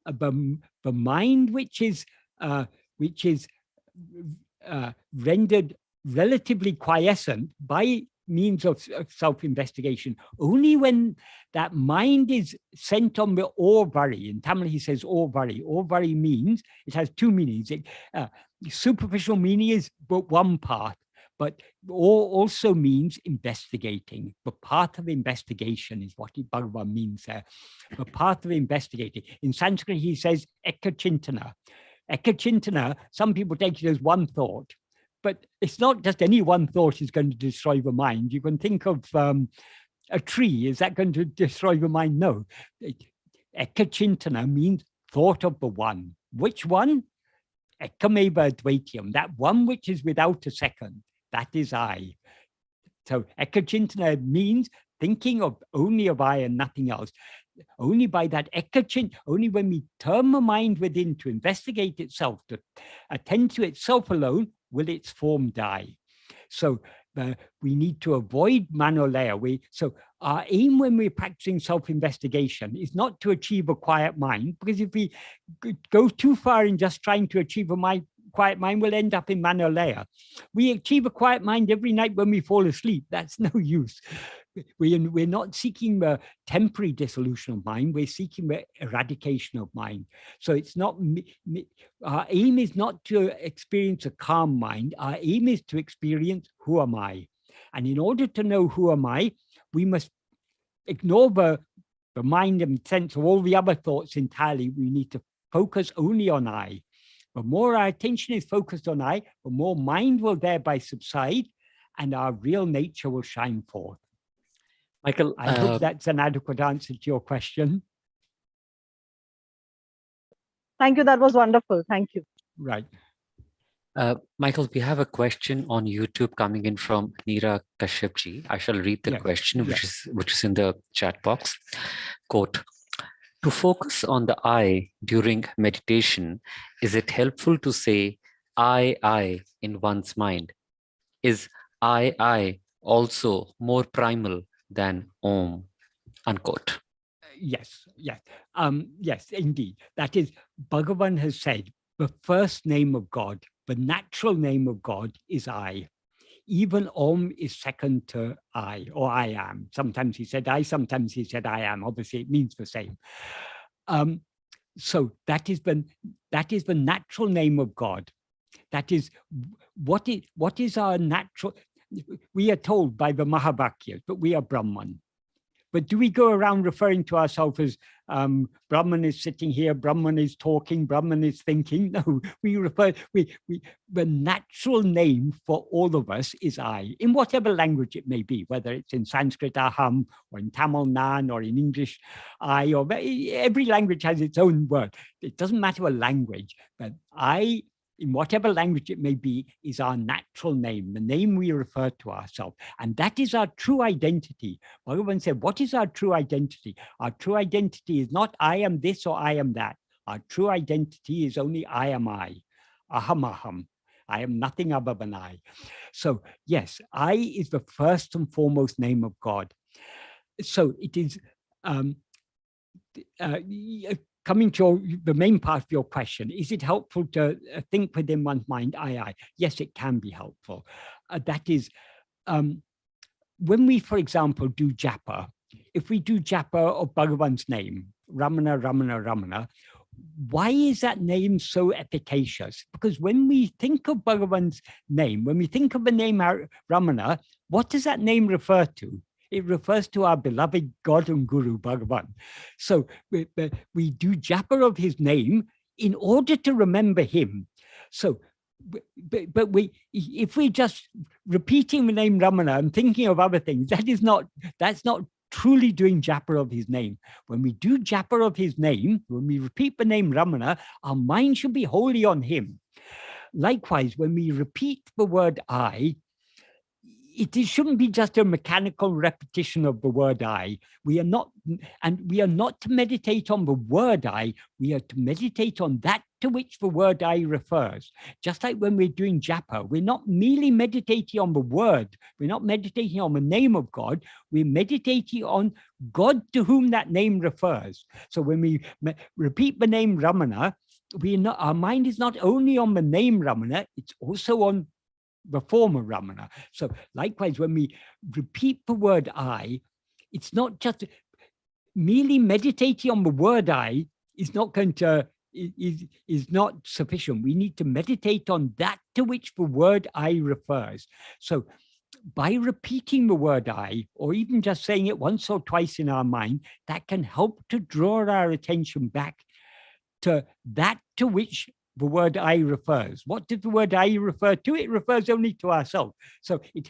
the mind which is rendered relatively quiescent by means of self-investigation, only when that mind is sent on the orvari. In Tamil, he says orvari. Orvari means, it has two meanings. Superficial meaning is but one part, but also means investigating. The path of investigation is what Bhagavan means there. The path of investigating. In Sanskrit, he says ekachintana. Ekachintana, some people take it as one thought, but it's not just any one thought is going to destroy the mind. You can think of a tree. Is that going to destroy the mind? No. Ekachintana means thought of the one. Which one? Ekameva dvaityam, that one which is without a second. That is I. So ekachintana means thinking of only of I and nothing else. Only by that only when we turn the mind within to investigate itself, to attend to itself alone, will its form die. So we need to avoid manolaya. So our aim when we're practicing self-investigation is not to achieve a quiet mind, because if we go too far in just trying to achieve a quiet mind, we'll end up in manolaya. We achieve a quiet mind every night when we fall asleep. That's no use. We're not seeking the temporary dissolution of mind. We're seeking the eradication of mind. So it's not, our aim is not to experience a calm mind. Our aim is to experience who am I? And in order to know who am I, we must ignore the mind and sense of all the other thoughts entirely. We need to focus only on I. The more our attention is focused on I, the more mind will thereby subside and our real nature will shine forth.
Michael,
I hope that's an adequate answer to your question.
Thank you. That was wonderful. Thank you.
Right.
Michael, we have a question on YouTube coming in from Neera Kashyapji. I shall read the question, which is in the chat box. Quote, to focus on the I during meditation, is it helpful to say I in one's mind? Is I also more primal than Om? Unquote.
Yes, indeed. That is, Bhagavan has said, the first name of God, the natural name of God is I. Even Om is second to I, or I am. Sometimes he said I, sometimes he said I am. Obviously, it means the same. So that is the natural name of God. That is what is our natural. We are told by the Mahavakyas, but we are Brahman. But do we go around referring to ourselves as Brahman is sitting here, Brahman is talking, Brahman is thinking? No, the natural name for all of us is I, in whatever language it may be, whether it's in Sanskrit, aham, or in Tamil, nan, or in English, I, or every language has its own word. It doesn't matter what language, but I, in whatever language it may be, is our natural name, the name we refer to ourselves. And that is our true identity. Bhagavan said, what is our true identity? Our true identity is not I am this or I am that. Our true identity is only I am I. Aham aham. I am nothing other than I. So yes, I is the first and foremost name of God. So it is, coming to the main part of your question, is it helpful to think within one's mind, I? Yes, it can be helpful. That is, when we, for example, do japa, if we do japa of Bhagavan's name, Ramana, Ramana, Ramana, why is that name so efficacious? Because when we think of Bhagavan's name, when we think of the name Ramana, what does that name refer to? It refers to our beloved God and Guru, Bhagavan. So we do japa of his name in order to remember him. So, but if we just repeating the name Ramana and thinking of other things, that's not truly doing japa of his name. When we do japa of his name, when we repeat the name Ramana, our mind should be wholly on him. Likewise, when we repeat the word I, it shouldn't be just a mechanical repetition of the word I. We are not to meditate on the word I, we are to meditate on that to which the word I refers. Just like when we're doing japa, we're not merely meditating on the word, we're not meditating on the name of God, we're meditating on God to whom that name refers. So when we repeat the name Ramana, our mind is not only on the name Ramana, it's also on the form of Ramana. So likewise, when we repeat the word I, it's not just merely meditating on the word I is not going to is not sufficient. We need to meditate on that to which the word I refers. So by repeating the word I, or even just saying it once or twice in our mind, that can help to draw our attention back to that to which the word I refers. What does the word I refer to? It refers only to ourselves. So it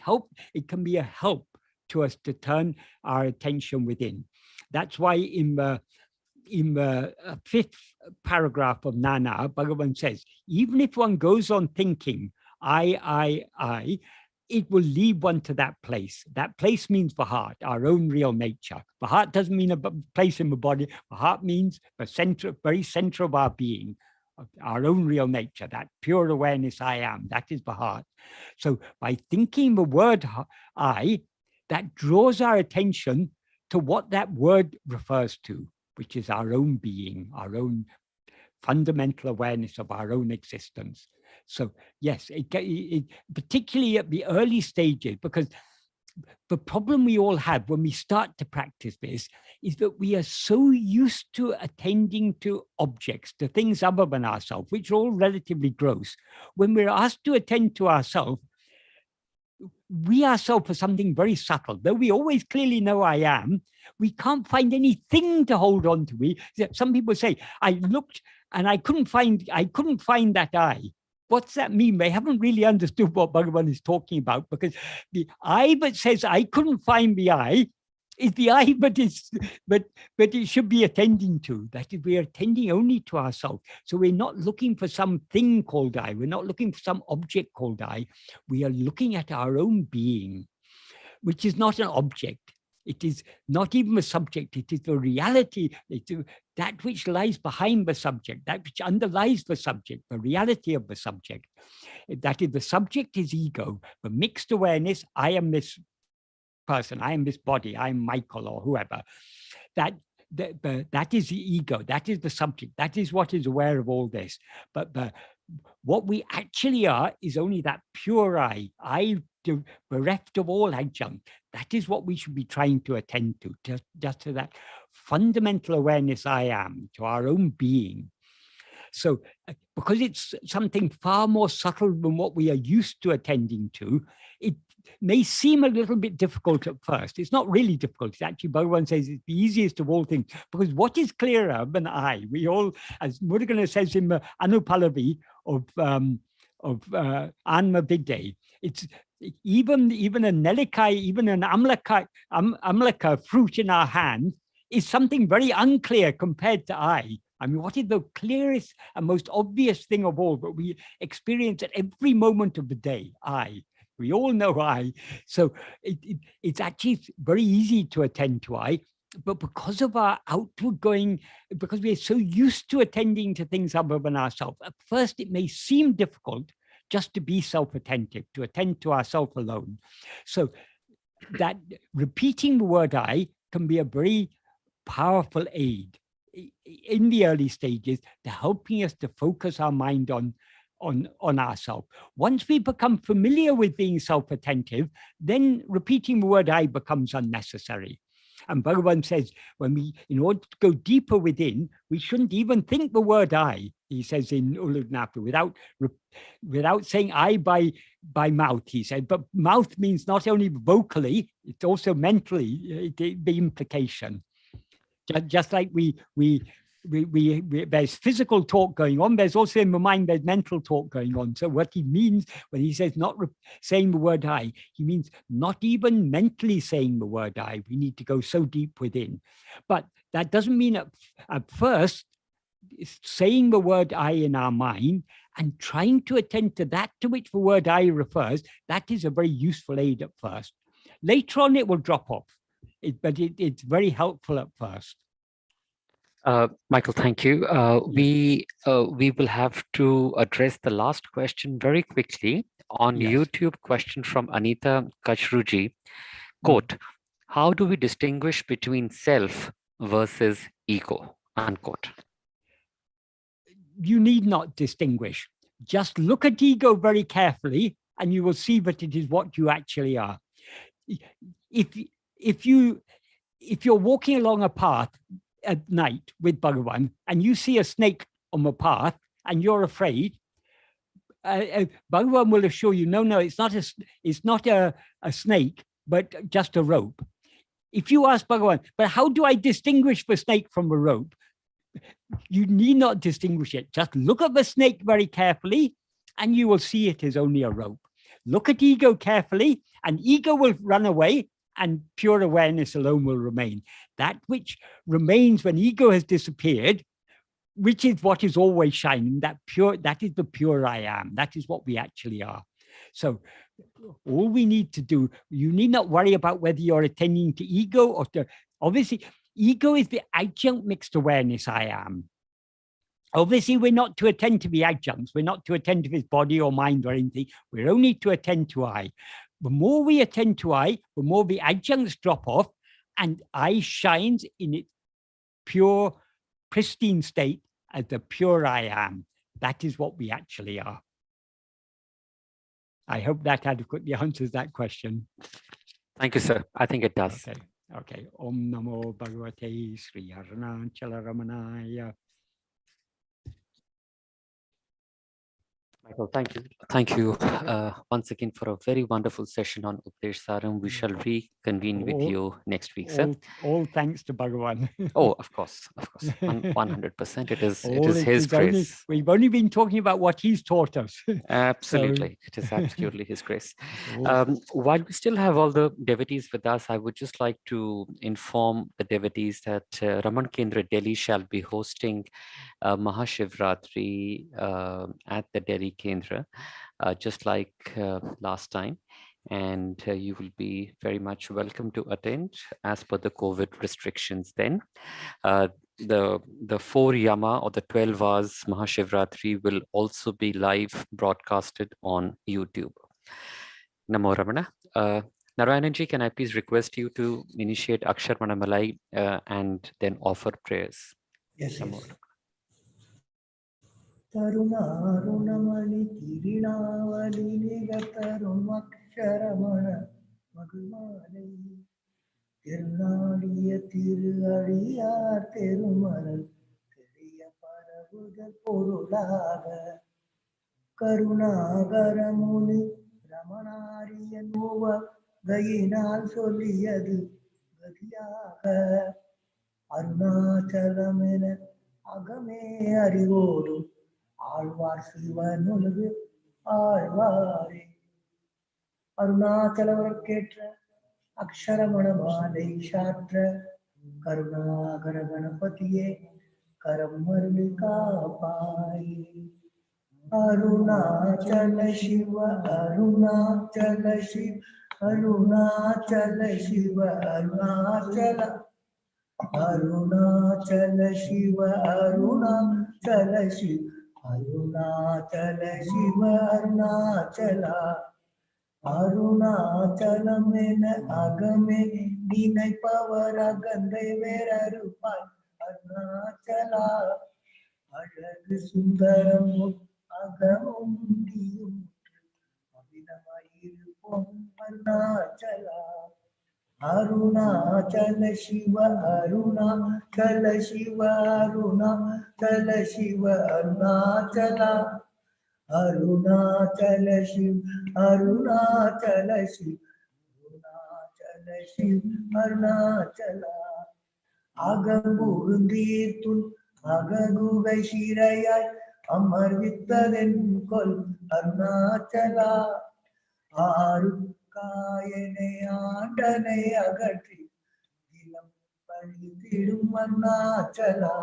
can be a help to us to turn our attention within. That's why in the fifth paragraph of Nana, Bhagavan says, even if one goes on thinking, I, it will lead one to that place. That place means the heart, our own real nature. The heart doesn't mean a place in the body. The heart means the center, very center of our being, our own real nature, that pure awareness I am, that is the heart. So by thinking the word I, that draws our attention to what that word refers to, which is our own being, our own fundamental awareness of our own existence. So yes, it particularly at the early stages, because the problem we all have when we start to practice this is that we are so used to attending to objects, to things other than ourselves, which are all relatively gross. When we're asked to attend to ourselves, we ourselves are something very subtle. Though we always clearly know I am, we can't find anything to hold on to. Some people say, I looked and I couldn't find that I. What's that mean? They haven't really understood what Bhagavan is talking about, because the I that says I couldn't find the I is the I, but it should be attending to. That is, we are attending only to ourselves. So we're not looking for something called I. We're not looking for some object called I. We are looking at our own being, which is not an object. It is not even a subject. It is the reality. It is that which lies behind the subject, that which underlies the subject, the reality of the subject. That is, the subject is ego, the mixed awareness, I am this person, I am this body, I am Michael or whoever. That is the ego, that is the subject, that is what is aware of all this. But what we actually are is only that pure I bereft of all adjunct. That is what we should be trying to attend to, just to that fundamental awareness I am, to our own being. So because it's something far more subtle than what we are used to attending to, it may seem a little bit difficult at first. It's not really difficult. It's actually, Bhagavan says, it's the easiest of all things, because what is clearer than I? We all, as Murugan says in the Anupallavi of Anma Vidde, it's even a nelikai, even an amlaka fruit in our hand is something very unclear compared to I. I mean, what is the clearest and most obvious thing of all that we experience at every moment of the day? I. We all know I. So it's actually very easy to attend to I, but because of our outward going, because we are so used to attending to things other than ourselves, at first it may seem difficult just to be self-attentive, to attend to ourselves alone. So that repeating the word I can be a very powerful aid in the early stages to helping us to focus our mind on ourselves. Once we become familiar with being self-attentive, then repeating the word I becomes unnecessary. And Bhagavan says, in order to go deeper within, we shouldn't even think the word I, he says in Uludnapa, without saying I by mouth, he said. But mouth means not only vocally, it's also mentally, the implication. Just like there's physical talk going on, there's also in the mind, there's mental talk going on. So what he means when he says not saying the word I, he means not even mentally saying the word I. We need to go so deep within. But that doesn't mean at first, saying the word I in our mind and trying to attend to that to which the word I refers, that is a very useful aid at first. Later on, it will drop off, but it's very helpful at first.
Michael, thank you. We will have to address the last question very quickly on YouTube. Question from Anita Kachruji. Quote, how do we distinguish between self versus ego? Unquote.
You need not distinguish. Just look at ego very carefully and you will see that it is what you actually are. If you're walking along a path at night with Bhagavan and you see a snake on the path and you're afraid, Bhagavan will assure you, no, it's not a snake, but just a rope. If you ask Bhagavan, but how do I distinguish the snake from the rope? You need not distinguish it. Just look at the snake very carefully and you will see it is only a rope. Look at ego carefully and ego will run away and pure awareness alone will remain. That which remains when ego has disappeared, which is what is always shining, that is the pure I am. That is what we actually are. So all we need to do, you need not worry about whether you're attending to ego or to, obviously, ego is the adjunct mixed awareness I am. Obviously, we're not to attend to the adjuncts. We're not to attend to his body or mind or anything. We're only to attend to I. The more we attend to I, the more the adjuncts drop off and I shines in its pure, pristine state as the pure I am. That is what we actually are. I hope that adequately answers that question.
Thank you, sir. I think it does.
Okay. Om Namo Bhagavate Sri Arunachala Ramanaya.
Michael, thank you. Thank you once again for a very wonderful session on Upadesa Saram. We shall reconvene with you next week, sir.
All thanks to Bhagavan.
Oh, of course, 100%. It is his grace.
We've only been talking about what he's taught us.
Absolutely, it is absolutely his grace. While we still have all the devotees with us, I would just like to inform the devotees that Ramana Kendra Delhi shall be hosting Mahashivratri at the Delhi Kendra, just like last time. And you will be very much welcome to attend as per the COVID restrictions then. The 4 yama or the 12 hours Mahashivratri will also be live broadcasted on YouTube. Namo Ramana. Narayananji, can I please request you to initiate Akshar Manamalai and then offer prayers?
Yes, yes. Tarunarunamani tirinavali nigatarumaksharamana magumalai திருநாடிய திரு அழியார் திருமலர் தெரிய பரவுதல் பொருளாக கருணாகரமுனி ரமணாரியன் கையினால் சொல்லியது கதியாக அருணாச்சலமென அகமே அறிவோடும் ஆழ்வார் சிவனுலகு ஆழ்வாரே அருணாச்சலவர்க்கேற்ற அக்ஷரமணமாலை சாற்ற கருணாகர கணபதியே கரம் மருளி காப்பாயே அருணாச்சல சிவ அருணாச்சல சிவ அருணாச்சல சிவ அருணாச்சல அருணாச்சல சிவ அருணாச்சல சிவ அருணாச்சல சிவ அருணாச்சலா அருணாச்சலம் என அகமே நினைப்பவர் அகந்தை வேறறுப்பாய் அருணாச்சலா அழகு சுந்தரம் அகமும் நீயும் அபிநமாயிருப்போம் Arunachala Arunachala Shiva, Arunachala Shiva, Arunachala Shiva, Arunachala, Arunachala Shiva, Arunachala Shiva, Arunachala Shiva, Arunachala. அகம்புகுந்தீர்த்துள் அககுகை சிறையாய் அமர்வித்ததென் கொல் அருணாச்சலா. ஆருக்காயனை ஆண்டனை அகற்றி இளம் பழித்திடும் அருணாச்சலா.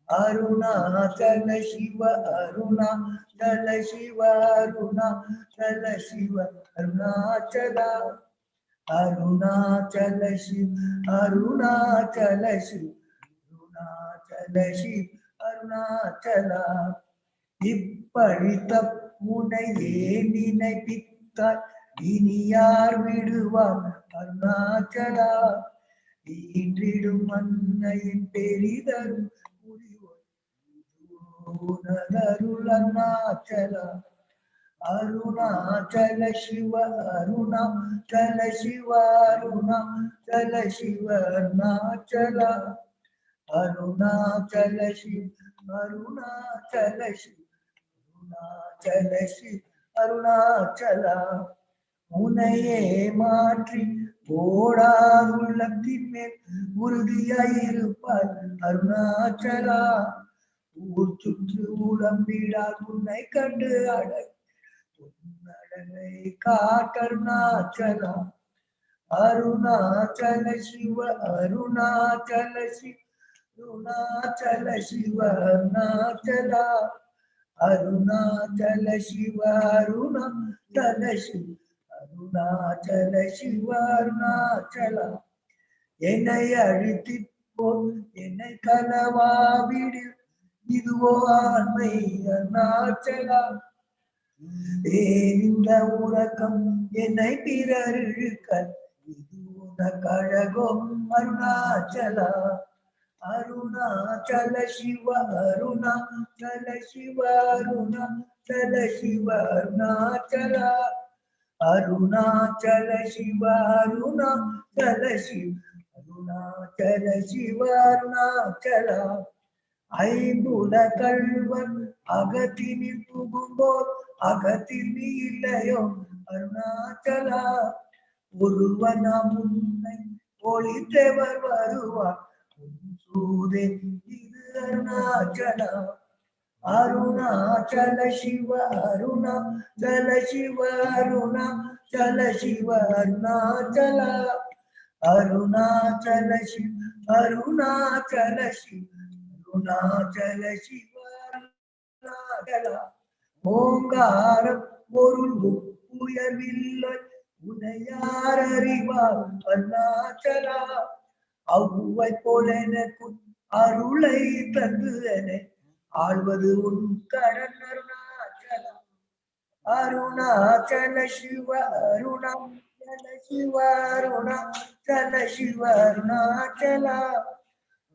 அருணாச்சல சிவ, அருணாச்சல சிவ, அருணாச்சல சிவ, Arunachala. Arunachala Shiv, Arunachala Shiv, Arunachala Shiv, Arunachala. இப்பழித்த முனை ஏனினை பித்தாய் இனியார் விடுவார் அருணாச்சலா. ஈன்றிடும் அன்னையின் பெரிதரும் உனதருள் Arunachala. Arunachala Shiva, Arunachala Shiva, Arunachala Shiva, Arunachala. Arunachala Shiva, Arunachala Shiva, Arunachala Shiva, Arunachala. உனையே மாற்றி போடாதுள்ளத்தின் மேல் உறுதியாயிருப்பார் அருணாச்சலா. ஊர் சுற்று உடம்பிடால் உன்னை கண்டு அடை உன்னடனை காட்டருணாச்சலா. அருணாச்சல சிவ, அருணாச்சல சிவ, அருணாச்சல சிவ, அருணாச்சலா. அருணாச்சல சிவ, அருணாச்சல சிவ, அருணாச்சல சிவ, அருணாச்சலா. என்னை அழித்து போல் என்னை கனவாவிடு இதுவோ ஆண்மை அருணாச்சலா. இந்த உறக்கம் என்னை பிறர் இழுக்க இது உனக்கழகோ அருணாச்சலா. அருணாச்சல சிவ, அருணாச்சல சிவ, அருணாச்சல சிவ, அருணாச்சலா. அருணாச்சல சிவ, அருணாச்சல சிவ, அருணாச்சல சிவ, அருணாச்சலா. ஐம்புல கள்வன் அகத்தினில் புகும்போர் அகத்தில் நீ இல்லையோ அருணாச்சலா. ஒருவனாம் உன்னை ஒளித்தவர் வருவார் சூதே இது அருணாச்சலா. அருணாச்சல சிவ, அருணாச்சல சிவ, அருணாச்சல சிவ, அருணாச்சலா. அருணாச்சல சிவ, அருணாச்சல சிவ, அருணாச்சல சிவ, அருணாச்சலா. ஓங்கார பொருள் உயர்வில்லை உனையார் அறிவார் அருணாச்சலா. அவ்வை போல எனக்கு அருளை தந்து என ஆழ்வது உன் கடன் அருணாச்சலா. அருணாச்சல சிவ, அருணாச்சல சிவ, அருணாச்சல சிவ, அருணாச்சலா.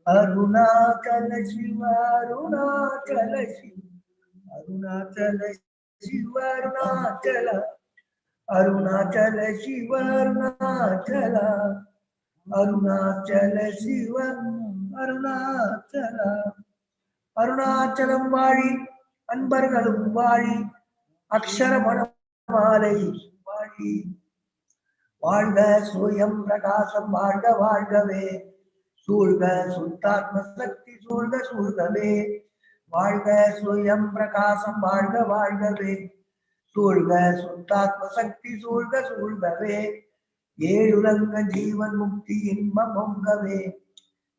அருணாச்சல சிவ, அருணாச்சல சிவ, அருணாச்சல சிவ, அருணாச்சலா. அருணாச்சல சிவ, அருணாச்சலா. அருணாச்சல சிவ, அருணாச்சலா. அருணாச்சலம் வாழி, அன்பர்களும் வாழி, அக்ஷரமண மாலை வாழி. வாழ்க சுயம் பிரகாசம் வாழ்க வாழ்கவே, சூழ்க சுத்தாத்ம சக்தி சூழ்க சூழ்கவே. வாழ்க சுயம் பிரகாசம் வாழ்க வாழ்கவே, சூழ்க சுத்தாத்ம சக்தி சூழ்க சூழ்கவே. ஏழுலங்க ஜீவன் முக்தி இன்பம் பொங்கவே,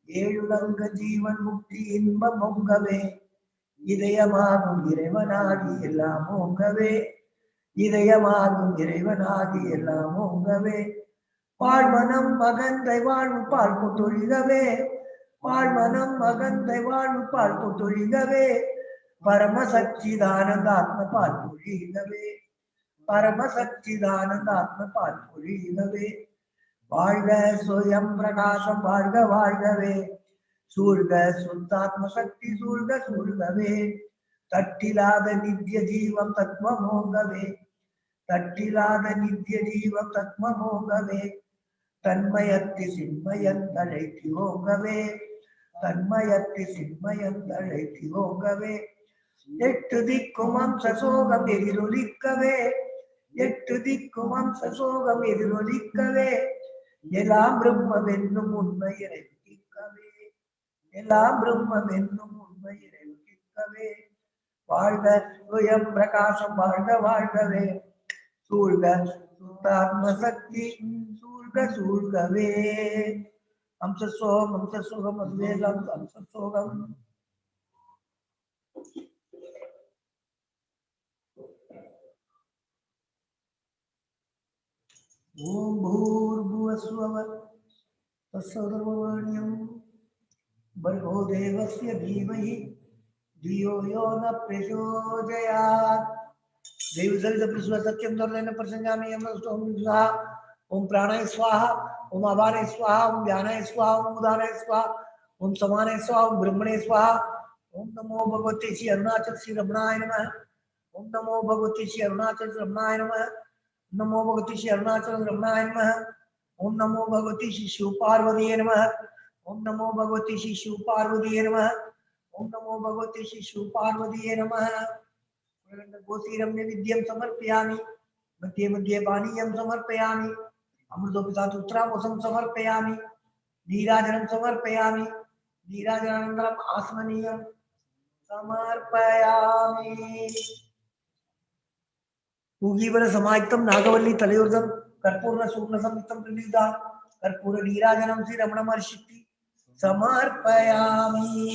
ஏழுலங்க ஜீவன் முக்தி இன்பம் பொங்கவே. இதயமாகும் இறைவனாகி எல்லாம் ஓங்கவே, இதயமாகும் இறைவனாகி எல்லாம் ஓங்கவே. வாழ்மனம் மகந்தை வாழ்வு பார்ப்பு தொழிகவே, வாழ்மனம் மகந்தை வாழ்வு பார்ப்பு தொழிகவே. பரமசச்சிதானந்தாத்ம பார்ப்பொழிகவே, பரமசச்சிதானந்தாத்ம பார்ப்பொழிகவே. வாழ்க சுயம் பிரகாசம் வாழ்க வாழ்கவே, சூழ்க சுத்தாத்ம சக்தி சூழ்க சூழ்கவே. தட்டிலாத நித்திய ஜீவம் தத்வமோங்கவே, தட்டிலாத நித்திய ஜீவம் தத்வமோங்கவே. तन्मयत्ति सिन्मयन्तरैति होंगवे तन्मयत्ति सिन्मयन्तरैति होंगवे எட்டு திக்குமம் சசோகம் எதிரொலிக்கவே எட்டு திக்குமம் சசோகம் எதிரொலிக்கவே எல்லாம் பிரம்மவென்னும் உண்மையை உதிக்கவே எல்லாம் பிரம்மவென்னும் உண்மையை உதிக்கவே வாழ்க சுயம் பிரகாசம் வாழ்க வாழ்கவே சூழ்க சுத்தாத்ம சக்தி சூழ்க சூழ்கவே அம்சசோகம் அத்வேதம் அம்சசோகம் ओम भूर्भुवस्वः तत्सवितुर्वरेण्यं भर्गो देवस्य धीमहि धियो यो न प्रचोदयात् देवसरितप्रसवसत्यं दर्शनेन प्रसंगामि यमस्तोम स्वाहा ओम प्राणाय स्वाहा ओम अपानाय स्वाहा ओम व्यानाय स्वाहा ओम उदानाय स्वाहा ओम समानाय स्वाहा ओम ब्रह्मणे स्वाहा ओम नमो भगवते श्री अरुणाचल श्री रमणाय नमः ओम नमो भगवते श्री अरुणाचल रमणाय नमः नमो भगवती श्री अरुणाचल रमणाय नमः ओम नमो भगवती श्री शिव पार्वती नमः ओम नमो भगवती श्री शिव पार्वती नमः ओम नमो भगवती श्री शिव पार्वती नमः गोसीरं नैवेद्यं समर्पयामि मध्ये मध्ये पानीयं समर्पयामि अमृतोपितात् उत्तरावसं समर्पयामि नीराजनं समर्पयामि नीराजनानन्तरम् आसमनीयं समर्पयामि पूगीवर समायुक्तं नागवल्ली तलयोर्धं कर्पूर्ण सूर्ण संयुक्तं प्रनिधा कर्पूर नीराजनं श्री रमण महर्षि समर्पयामि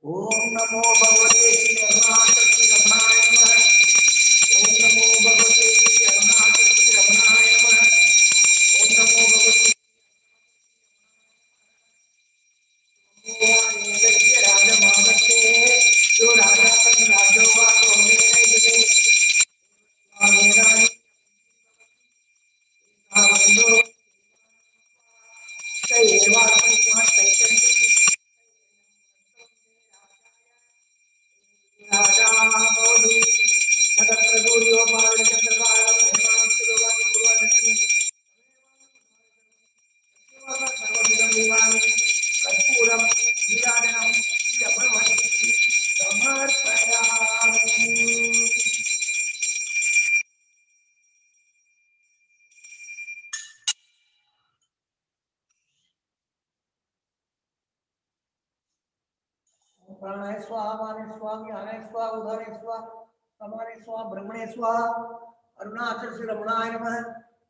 ओम नमो भगवते श्री अरुणाचल श्री रमणाय नमः ओम नमो भगवते श्री अरुणाचल श्री रमणाय नमः ओम नमो भगवते राजमावते जो राजा तन राजोवा तो हमें नहीं देते मेरा बंधु सेवा संस्कार चैतन्य राजा बोधि नक्षत्र सूर्यो पाद चंद्रवालम हेमांश सुरवानि पुरवानि सर्वविधं विवानि कर्पूरं नीराजनं श्रीरमणमहर्षि समर्पयामि प्राणाय स्वाहा वाणे स्वाहा ज्ञानाय स्वाहा उदानाय स्वाहा समानाय स्वाहा ब्रह्मणे स्वाहा अरुणाचल श्री रमणाय नमः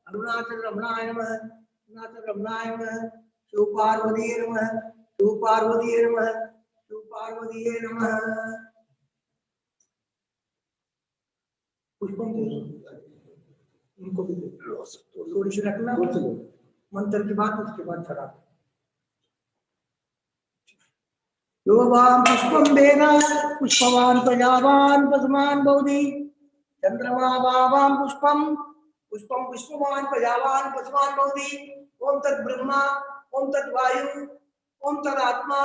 अरुणाचल रमणाय नमः अरुणाचल रमणाय नमः शिव पार्वती नमः शिव पार्वती नमः शिव पार्वती नमः पुष्पम उनको भी थोड़ी सी रखना मंत्र के बाद उसके बाद चढ़ा योवां पुष्पं वेद पुष्पवान् प्रजावान् पद्मान् बहुधी चंद्रमा वावां पुष्पं पुष्पं पुष्पवान् प्रजावान् पद्मान् बहुधी ओम तत् ब्रह्मा ओम तत् वायु ओम तत् आत्मा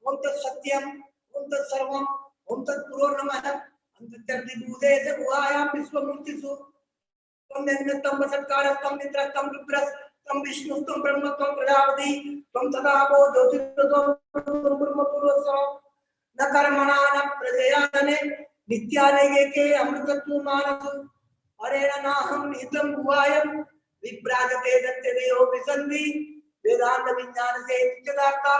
ओम तत् सत्यम ओम तत् सर्वम ओम तत् पुरोर्नमः अंतर्जति भूते च गुहायां विश्वमूर्तिषु त्वं नित्यं वसत्कारस्तं नित्रस्तं रुद्रस् त्वं विष्णुस्त्वं ब्रह्मत्वं प्रजापति त्वं तथा वो ज्योतिर्त्वं ब्रह्मपुरुषो न कर्मणा न प्रजया ने नित्यानेगे के अमृतत्व मानस अरेण नाहं निहितं गुहायं विभ्राजते दत्ते देहो विसन्धि वेदांत विज्ञान से चिदार्था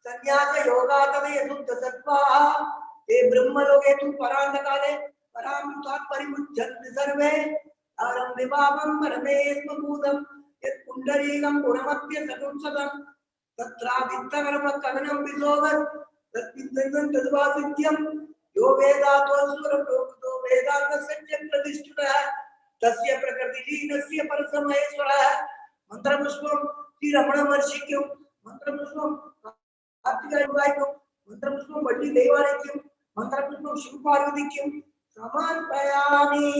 संन्यास योगा तदे शुद्ध सत्त्वाः ते ब्रह्मलोके तु परान्तकाले परामृतात् परिमुच्यन्ति सर्वे आरं विभावं परमेत्मभूतं यत् पुण्डरीकं गुणमत्य सकुंसदं तत्रादित्तकर्म कवनं विसोगत् तद्विन्दं तद्वासित्यं यो वेदात्वस्वरप्रोक्तो वेदान्तस्य प्रतिष्ठितः तस्य प्रकृतिलीनस्य परसमहेश्वरः मंत्रपुष्पं श्री रमण महर्षिक्यं मंत्रपुष्पं कार्तिकेयवाक्यं मंत्रपुष्पं वल्ली दैवालयिक्यं मंत्रपुष्पं शिवपार्वतीक्यं समर्पयामि।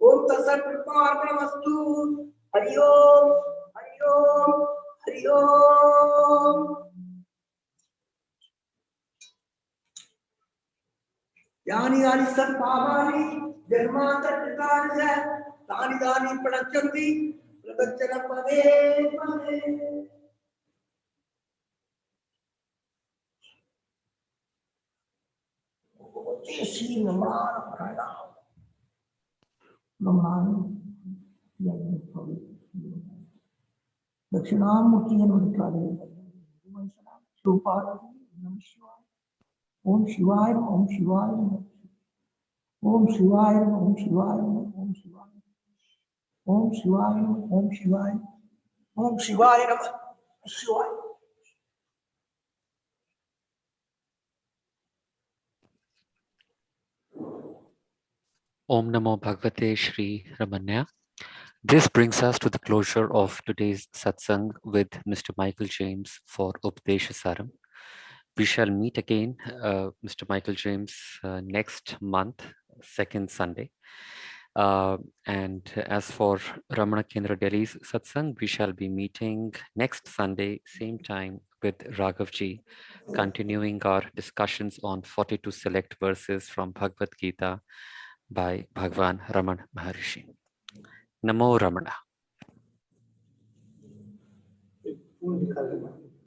ओम तत्सत् कृष्णार्पणमस्तु। हरि ओम हरि ओम हरि ओम। यानि यानि सत्पापानि जन्मान्तरकृतानि च तानि तानि प्रणश्यन्ति प्रपञ्चन पदे पदे। श्री नमः नमः दक्षिणामूर्ति नमस्कारे नमः शिवाय। ओम शिवाय ओम शिवाय ओम शिवाय ओम शिवाय ओम शिवाय ओम शिवाय ओम शिवाय ओम शिवाय नमः शिवाय।
Om Namo Bhagavate Shri Ramanya. This brings us to the closure of today's satsang with Mr. Michael James for Upadesa Saram. We shall meet again, Mr. Michael James, next month, second Sunday. And as for Ramana Kendra Delhi's satsang, we shall be meeting next Sunday, same time with Raghavji, continuing our discussions on 42 select verses from Bhagavad Gita by Bhagwan Ramana Maharishi. Namo Ramana.